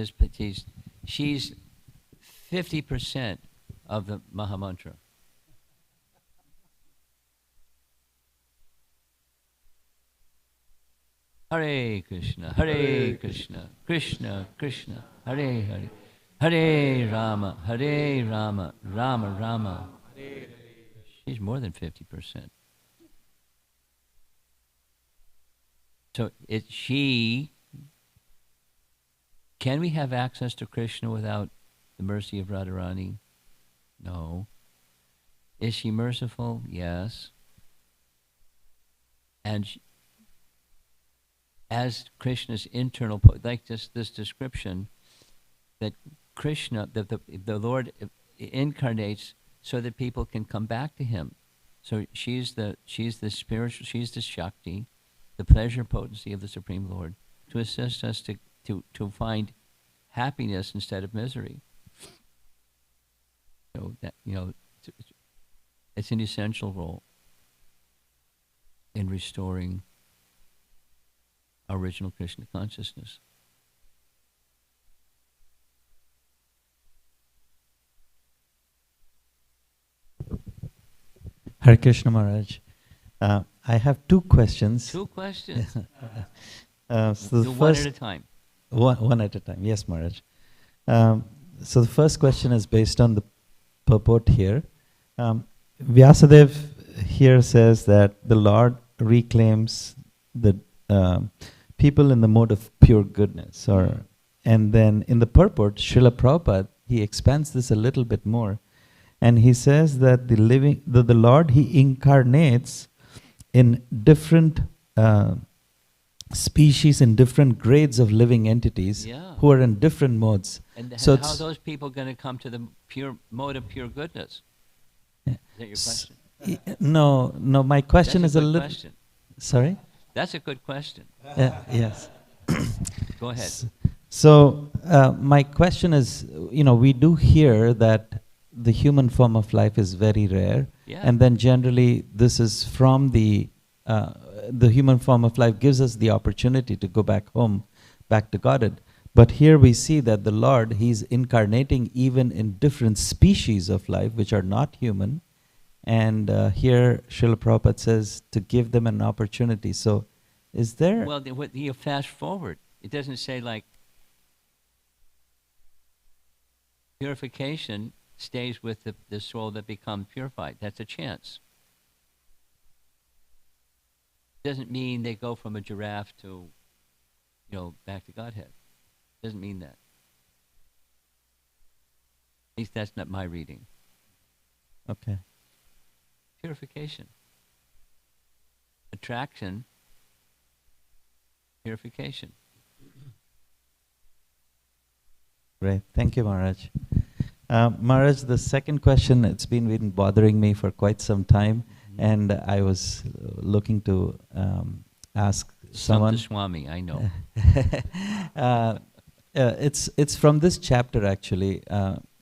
D: 50% of the Mahamantra. Hare Krishna, Krishna Krishna, Hare Hare, Hare Rama, Rama Rama. She's more than 50%. So can we have access to Krishna without the mercy of Radharani? No. Is she merciful? Yes. And as Krishna's internal, like this description, that Krishna, the Lord incarnates so that people can come back to Him. So she's the spiritual, she's the Shakti, the pleasure potency of the Supreme Lord, to assist us to find happiness instead of misery. So that it's an essential role in restoring original Krishna consciousness.
F: Hare Krishna Maharaj. I have two questions.
D: Two questions.
F: So the
D: Do
F: first,
D: one at a time.
F: One at a time. Yes, Maharaj. So the first question is based on the purport here. Vyasadeva here says that the Lord reclaims the people in the mode of pure goodness. And then in the purport, Srila Prabhupada, he expands this a little bit more. And he says that the Lord, He incarnates in different species, in different grades of living entities who are in different modes.
D: And
F: So
D: how are those people going to come to the pure mode of pure goodness? Is that your question?
F: No, my question
D: That's
F: is a
D: good
F: little...
D: question.
F: Sorry?
D: That's a good question.
F: Yes.
D: Go ahead.
F: So my question is, we do hear that the human form of life is very rare, and then generally this is from the human form of life gives us the opportunity to go back home, back to Godhead. But here we see that the Lord, He's incarnating even in different species of life which are not human, And here Srila Prabhupada says to give them an opportunity. So is there...
D: Well, you fast forward. It doesn't say like purification stays with the soul that becomes purified. That's a chance. Doesn't mean they go from a giraffe to, back to Godhead. Doesn't mean that. At least that's not my reading.
F: Okay.
D: Purification. Attraction. Purification.
F: Great. Thank you, Maharaj. Maharaj, the second question, it's been bothering me for quite some time, and I was looking to ask someone.
D: Swami, I know.
F: It's from this chapter actually.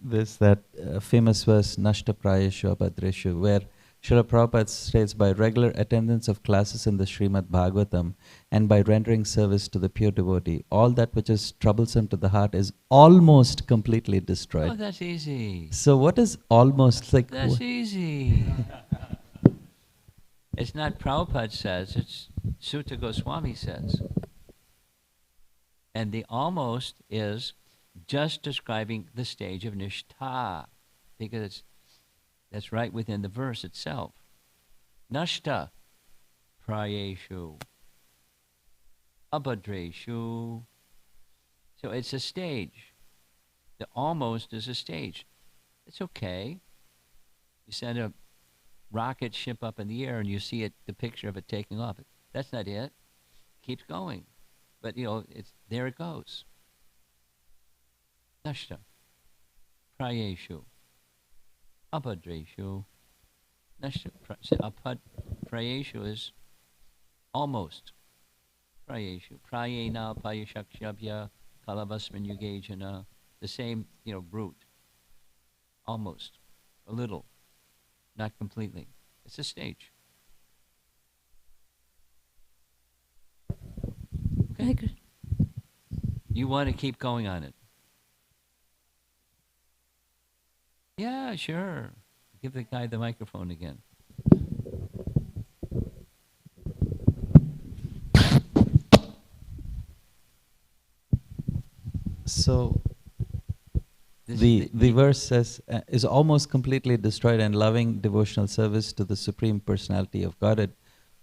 F: That famous verse, Nashta Prayeshu Abhadreshu, where Srila Prabhupada states, by regular attendance of classes in the Srimad Bhagavatam and by rendering service to the pure devotee, all that which is troublesome to the heart is almost completely destroyed.
D: Oh, that's easy.
F: So what is almost like?
D: That's easy. It's not Prabhupada says, it's Sutta Goswami says. And the almost is just describing the stage of nishtha, because that's right within the verse itself. Nashta prayeshu abhadreshu. So it's a stage. The almost is a stage. It's okay. You send a rocket ship up in the air and you see it, the picture of it taking off. That's not it. Keeps going. But it's there it goes. Nashta prayeshu abhadreshu. Nashta prayeshu is almost. Prayeshu. Prayena payashakshabhya kalavasmin yugejana. The same, root. Almost. A little. Not completely. It's a stage. Okay? You want to keep going on it. Yeah, sure. Give the guy the microphone again.
F: So the verse says, is almost completely destroyed, and loving devotional service to the Supreme Personality of Godhead,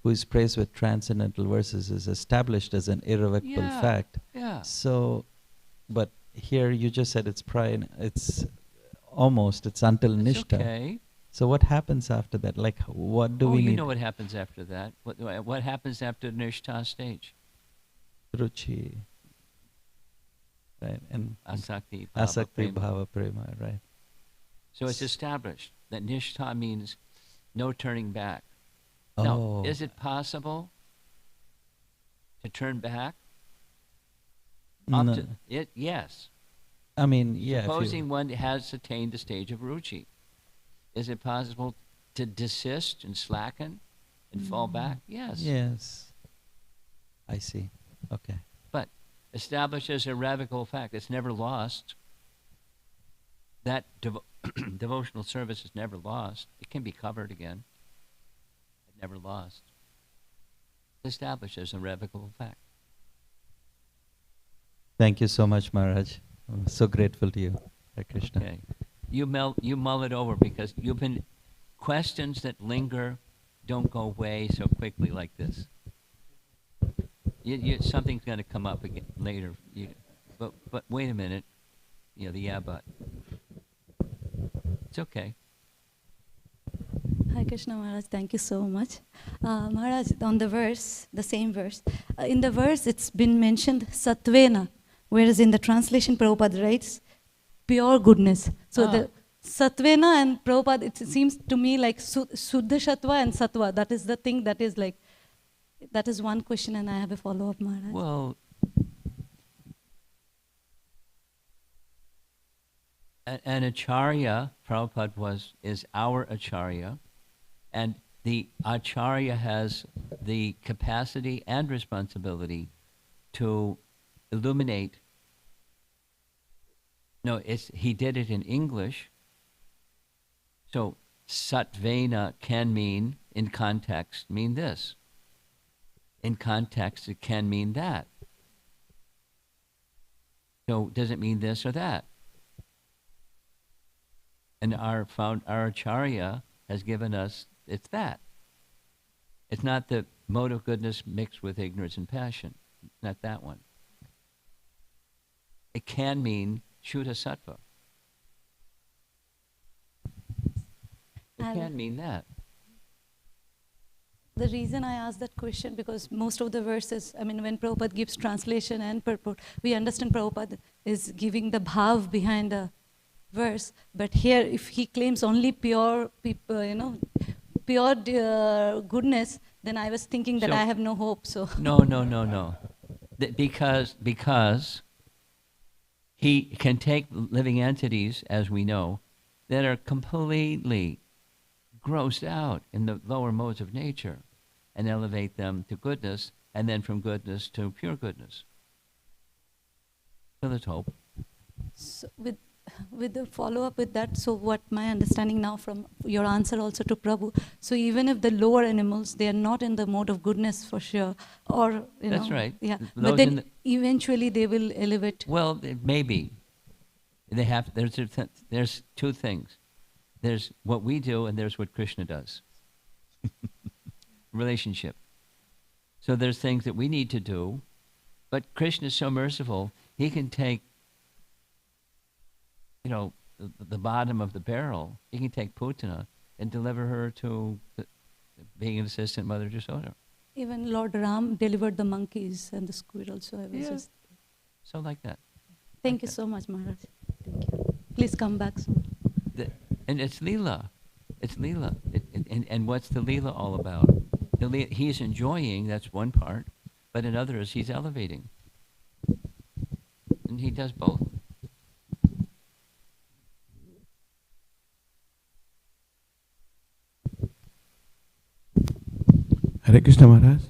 F: who is praised with transcendental verses, is established as an irrevocable fact.
D: Yeah.
F: So, but here you just said it's almost, it's until Nishta.
D: Okay.
F: So what happens after that? Like, what do we need?
D: You know what happens after that. What happens after the Nishta stage?
F: Ruchi. Right. And
D: Asakti,
F: Bhava Prema, right.
D: So it's established that Nishta means no turning back.
F: Oh.
D: Now, is it possible to turn back?
F: No.
D: Yes.
F: I mean, yeah.
D: Supposing one has attained the stage of Ruchi, is it possible to desist and slacken and fall back? Yes.
F: Yes. I see. Okay.
D: But established as a irrevocable fact, it's never lost. That devotional service is never lost. It can be covered again. But never lost. Established as an irrevocable fact.
F: Thank you so much, Maharaj. I'm so grateful to you, Hare Krishna.
D: Okay. You mull it over, because you've been questions that linger don't go away so quickly like this. Something's going to come up again later. But wait a minute. But. It's okay.
G: Hare Krishna Maharaj, thank you so much. Maharaj, on the verse, the same verse, in the verse it's been mentioned Satvena, whereas in the translation Prabhupada writes pure goodness. So the Satvena and Prabhupada, it seems to me like Suddha Shatva and Sattva. That is the thing that is like, that is one question, and I have a follow-up, Maharaj.
D: Well, an acharya, Prabhupada is our acharya, and the acharya has the capacity and responsibility to illuminate. No, he did it in English. So Satvena can mean, in context, mean this. In context, it can mean that. So does it mean this or that? And our Acharya has given us, it's that. It's not the mode of goodness mixed with ignorance and passion. Not that one. It can mean Shuddha Sattva. It can mean that.
G: The reason I asked that question, because most of the verses, I mean, when Prabhupada gives translation and purport, we understand Prabhupada is giving the bhav behind the verse. But here, if he claims only pure, pure goodness, then I was thinking that
D: So-
G: I have no hope. So
D: No. Because he can take living entities, as we know, that are completely grossed out in the lower modes of nature and elevate them to goodness, and then from goodness to pure goodness. So there's hope.
G: So with the follow-up with that, so what my understanding now from your answer also to Prabhu, so even if the lower animals, they are not in the mode of goodness for sure, or,
D: That's right.
G: Yeah,
D: Those
G: but
D: in
G: then eventually they will elevate.
D: Well, maybe. There's two things. There's what we do and there's what Krishna does. Relationship. So there's things that we need to do, but Krishna is so merciful, he can take, the bottom of the barrel, he can take Putana and deliver her to being an assistant Mother Jasoda.
G: Even Lord Ram delivered the monkeys and the squirrels, so I was
D: Yeah.
G: just...
D: So like that.
G: Thank
D: Like
G: you
D: that.
G: so much, Maharaj. Thank you. Please come back soon.
D: And it's Leela. It's Leela. And what's the Leela all about? He's enjoying, that's one part, but in others he's elevating. And he does both.
H: Hare Krishna Maharaj.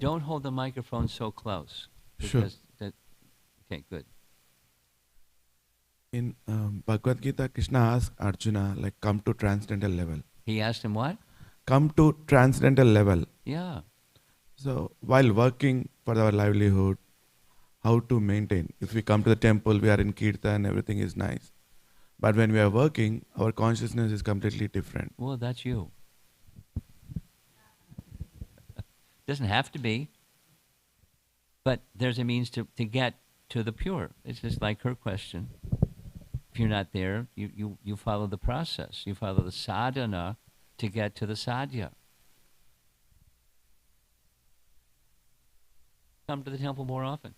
D: Don't hold the microphone so close.
H: Sure.
D: Okay, good.
H: In Bhagavad Gita, Krishna asked Arjuna, like, come to transcendental level.
D: He asked him what?
H: Come to transcendental level.
D: Yeah.
H: So while working for our livelihood, how to maintain? If we come to the temple, we are in kirtan, everything is nice. But when we are working, our consciousness is completely different.
D: Well, that's you. Doesn't have to be. But there's a means to get to the pure. It's just like her question. If you're not there, you follow the process. You follow the sadhana to get to the sadhya. Come to the temple more often.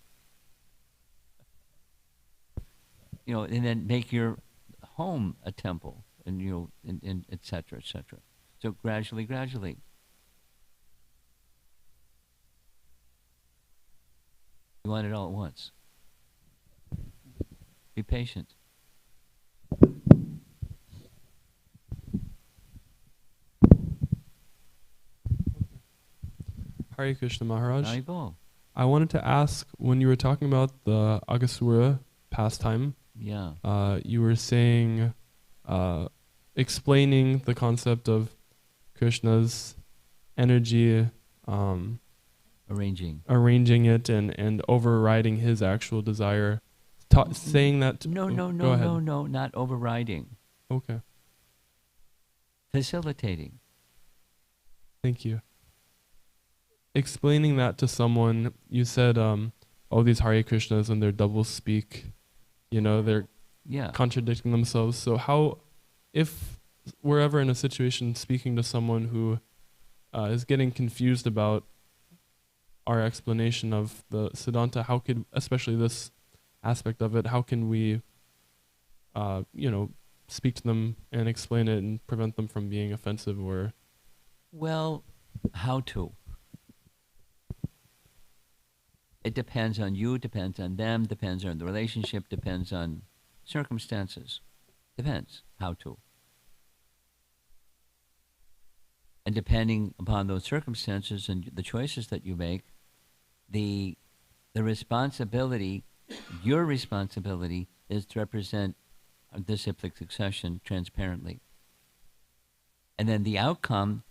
D: And then make your home a temple, and and et cetera, et cetera. So gradually. You want it all at once. Be patient.
I: Hare Krishna Maharaj.
D: Haribol.
I: I wanted to ask, when you were talking about the Agasura pastime,
D: Yeah.
I: you were saying, explaining the concept of Krishna's energy, arranging it and overriding his actual desire. Saying that...
D: No,
I: go ahead.
D: no, not overriding.
I: Okay,
D: Facilitating.
I: thank you. Explaining that to someone, you said, these Hare Krishnas and their double speak, they're
D: Yeah.
I: contradicting themselves. So how, if we're ever in a situation speaking to someone who is getting confused about our explanation of the Siddhanta, how could, especially this aspect of it, how can we, speak to them and explain it and prevent them from being offensive or...
D: Well, how to? It depends on you, depends on them, depends on the relationship, depends on circumstances. Depends how to. And depending upon those circumstances and the choices that you make, the responsibility, your responsibility is to represent a disciplic succession transparently. And then the outcome,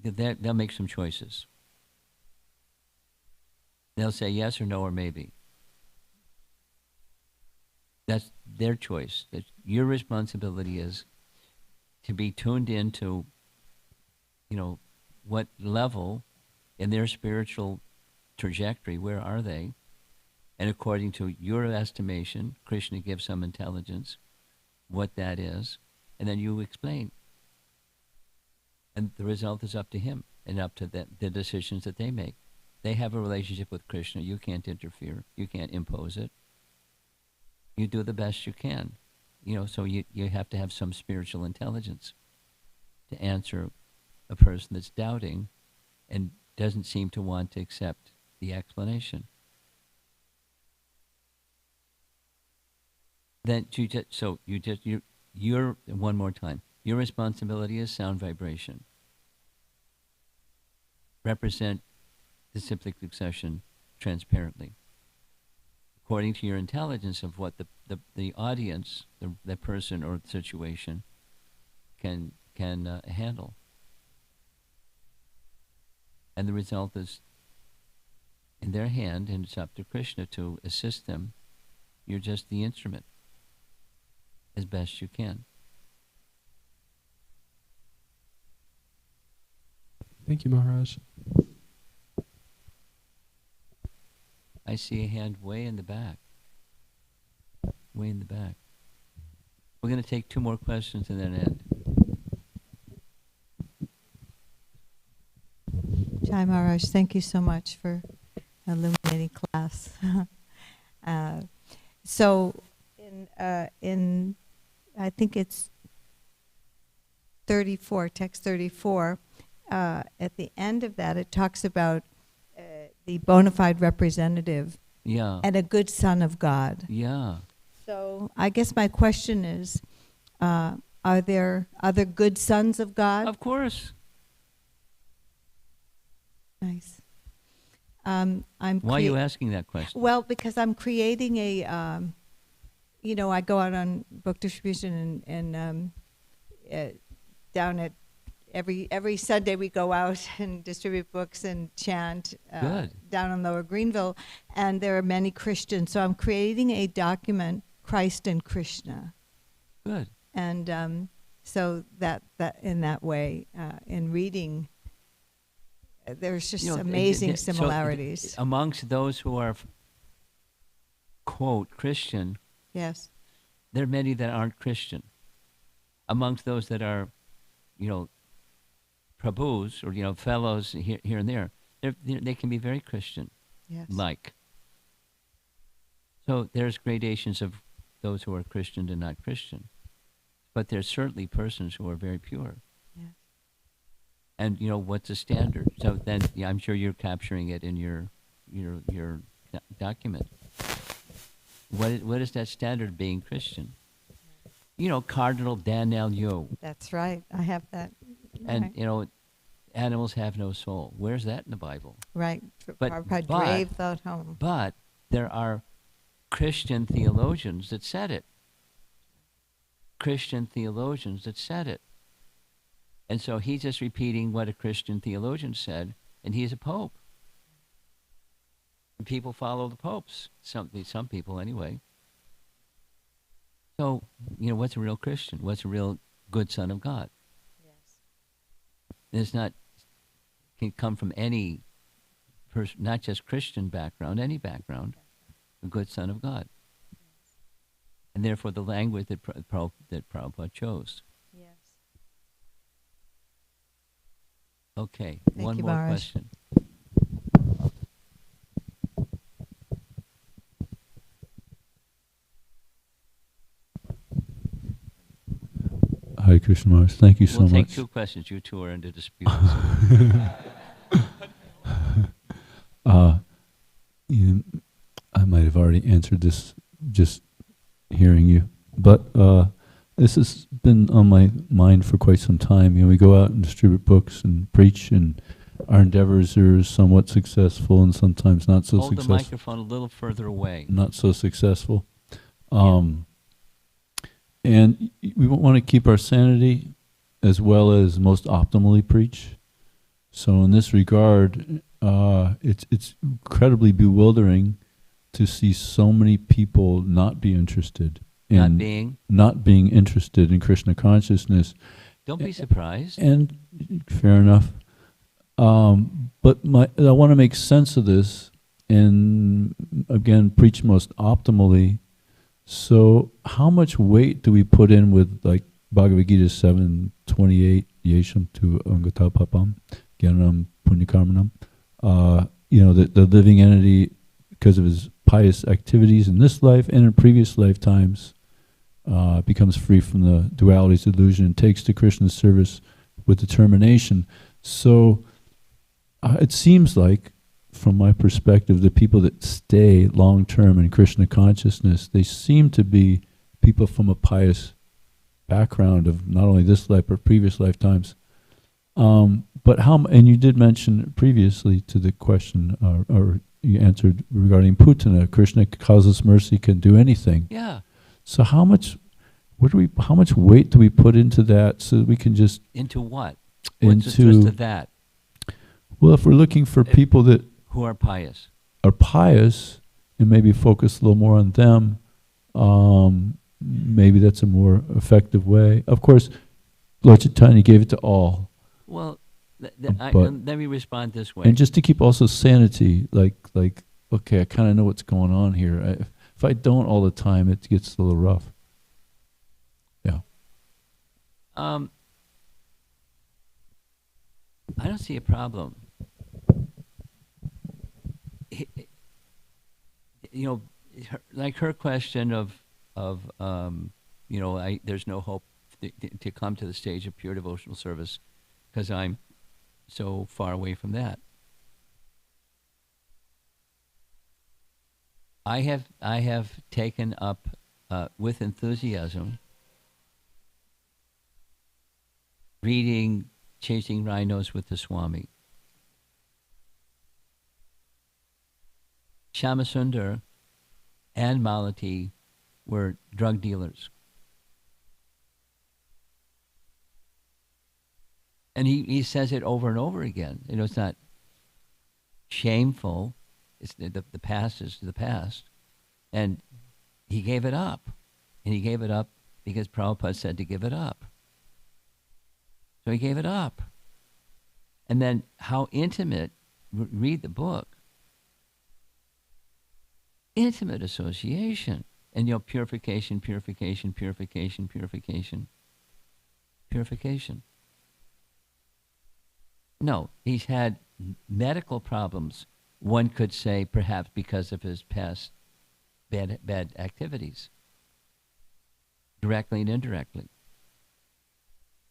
D: they'll make some choices. They'll say yes or no or maybe. That's their choice. Your responsibility is to be tuned into, what level in their spiritual trajectory, where are they? And according to your estimation, Krishna gives some intelligence, what that is, and then you explain. And the result is up to him and up to the decisions that they make. They have a relationship with Krishna. You can't interfere. You can't impose it. You do the best you can. So you have to have some spiritual intelligence to answer a person that's doubting and doesn't seem to want to accept the explanation. Then you're one more time. Your responsibility is sound vibration. Represent the cyclic succession transparently, according to your intelligence of what the audience, the person or the situation can handle. And the result is in their hand, and it's up to Krishna to assist them. You're just the instrument as best you can.
I: Thank you, Maharaj.
D: I see a hand way in the back. Way in the back. We're going to take 2 more questions and then end.
J: Jai Maharaj, thank you so much for illuminating class. So in I think it's 34, text 34, at the end of that it talks about the bona fide representative and a good son of God.
D: Yeah.
J: So I guess my question is, are there other good sons of God?
D: Of course.
J: Nice.
D: Why are you asking that question?
J: Well, because I'm creating a, I go out on book distribution and down at every Sunday we go out and distribute books and chant down in Lower Greenville, and there are many Christians. So I'm creating a document, Christ and Krishna.
D: Good.
J: And so that in that way, in reading, there's just amazing similarities.
D: So amongst those who are, quote, Christian,
J: yes,
D: there are many that aren't Christian. Amongst those that are, Prabhus or fellows here and there, they can be very Christian, like. So there's gradations of those who are Christian and not Christian, but there's certainly persons who are very pure.
J: Yes.
D: And what's the standard? So then I'm sure you're capturing it in your document. What is that standard being Christian? Cardinal Daniel Yo.
J: That's right. I have that.
D: And animals have no soul. Where's that in the Bible?
J: Right. Prabhupada thought home.
D: But there are Christian theologians that said it. Christian theologians that said it. And so he's just repeating what a Christian theologian said, and he's a pope. And people follow the popes. Some people anyway. So, what's a real Christian? What's a real good son of God? It's not, can come from any person, not just Christian background, any background, a good son of God. And therefore the language that Prabhupada chose.
J: Yes.
D: Okay,
J: Thank
D: one
J: you,
D: more
J: Maharaj.
D: question.
K: Hare Krishna Maharaj, thank you so
D: We'll
K: much.
D: take 2 questions. You 2 are into dispute.
K: I might have already answered this just hearing you, but this has been on my mind for quite some time. We go out and distribute books and preach, and our endeavors are somewhat successful and sometimes not so
D: Hold
K: successful.
D: the microphone a little further away.
K: Not so successful. And we want to keep our sanity, as well as most optimally preach. So in this regard, it's incredibly bewildering to see so many people not be interested in not being interested in Krishna consciousness.
D: Don't be surprised.
K: And fair enough. But I want to make sense of this and again preach most optimally. So how much weight do we put in with like Bhagavad Gita 7:28, Yesham tu angata papam, gyanam punyakarmanam? The living entity, because of his pious activities in this life and in previous lifetimes, becomes free from the duality's illusion and takes to Krishna's service with determination. So it seems like, from my perspective, the people that stay long-term in Krishna consciousness, they seem to be people from a pious background of not only this life but previous lifetimes. But and you did mention previously to the question, or you answered regarding Putana, Krishna causeless mercy can do anything.
D: Yeah.
K: So how much weight do we put into that so that we can just...
D: Into what? What's the twist of that?
K: Well, if we're looking for people that...
D: Who are pious.
K: Are pious, and maybe focus a little more on them, maybe that's a more effective way. Of course, Lord Chaitanya gave it to all.
D: Well, let me respond this way.
K: And just to keep also sanity, like okay, I kind of know what's going on here. If I don't all the time, it gets a little rough. Yeah.
D: I don't see a problem. Like her question of there's no hope to come to the stage of pure devotional service because I'm so far away from that. I have taken up with enthusiasm reading Chasing Rhinos with the Swami. Shyamasundar and Malati were drug dealers. And he says it over and over again. It's not shameful. It's the past is the past. And he gave it up. And he gave it up because Prabhupada said to give it up. So he gave it up. And then how intimate, read the book. Intimate association. And purification, purification, purification, purification. Purification. No, he's had medical problems, one could say perhaps because of his past bad activities, directly and indirectly.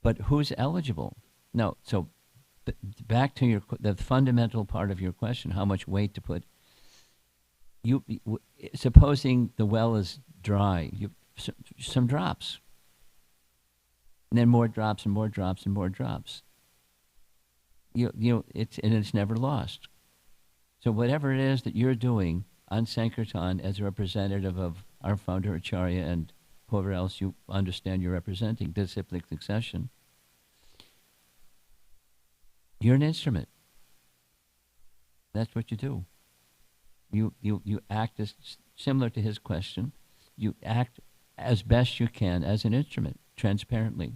D: But who's eligible? No, so back to the fundamental part of your question, how much weight to put. Supposing the well is dry, some drops, and then more drops and more drops and more drops. It's never lost. So whatever it is that you're doing on Sankirtan as a representative of our founder Acharya and whoever else you understand you're representing, disciplic succession, you're an instrument. That's what you do. You act as, similar to his question, you act as best you can as an instrument, transparently.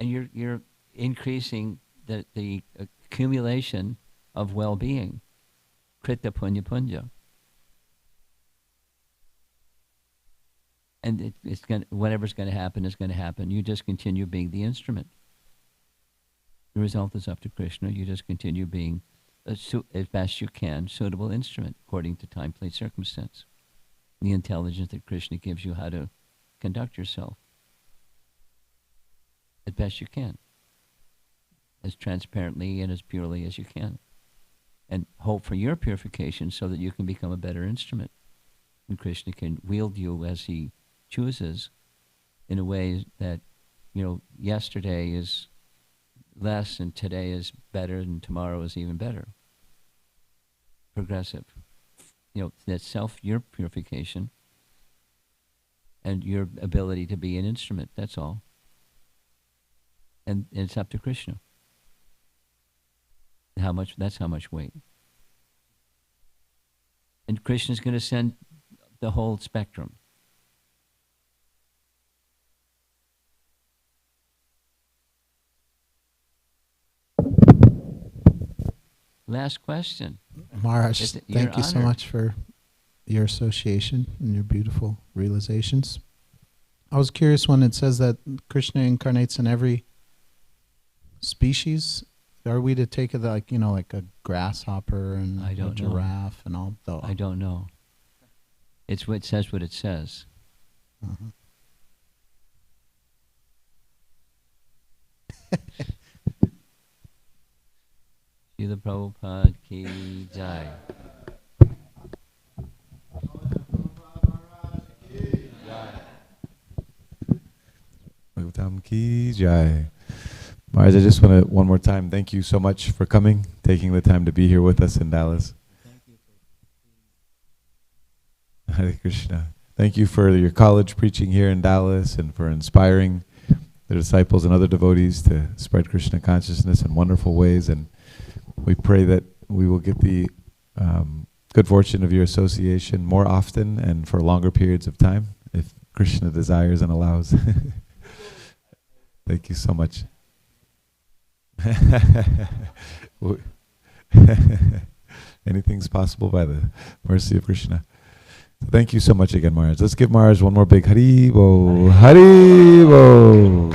D: And you're increasing the accumulation of well-being, krita punya punya. And whatever's going to happen is going to happen. You just continue being the instrument. The result is up to Krishna. You just continue being, as best you can, suitable instrument according to time, place, circumstance. The intelligence that Krishna gives you how to conduct yourself as best you can, as transparently and as purely as you can. And hope for your purification so that you can become a better instrument. And Krishna can wield you as he chooses in a way that, yesterday is less and today is better and tomorrow is even better. Progressive. That's your purification and your ability to be an instrument, that's all. And it's up to Krishna. That's how much weight. And Krishna's going to send the whole spectrum. Last question.
B: Maharaj, thank you so much for your association and your beautiful realizations. I was curious when it says that Krishna incarnates in every species. Are we to take it like, like a grasshopper and a giraffe and all?
D: I don't know. It says what it says.
B: Uh-huh.
D: Srila Prabhupada ki jai.
A: Bhagavatam ki jai. Maharaj, I just want to, one more time, thank you so much for coming, taking the time to be here with us in Dallas. Hare Krishna. Thank you for your college preaching here in Dallas and for inspiring the disciples and other devotees to spread Krishna consciousness in wonderful ways. And we pray that we will get the good fortune of your association more often and for longer periods of time, if Krishna desires and allows. Thank you so much. Anything's possible by the mercy of Krishna. Thank you so much again, Maharaj. Let's give Maharaj one more big Hari Bo. Hari Bo.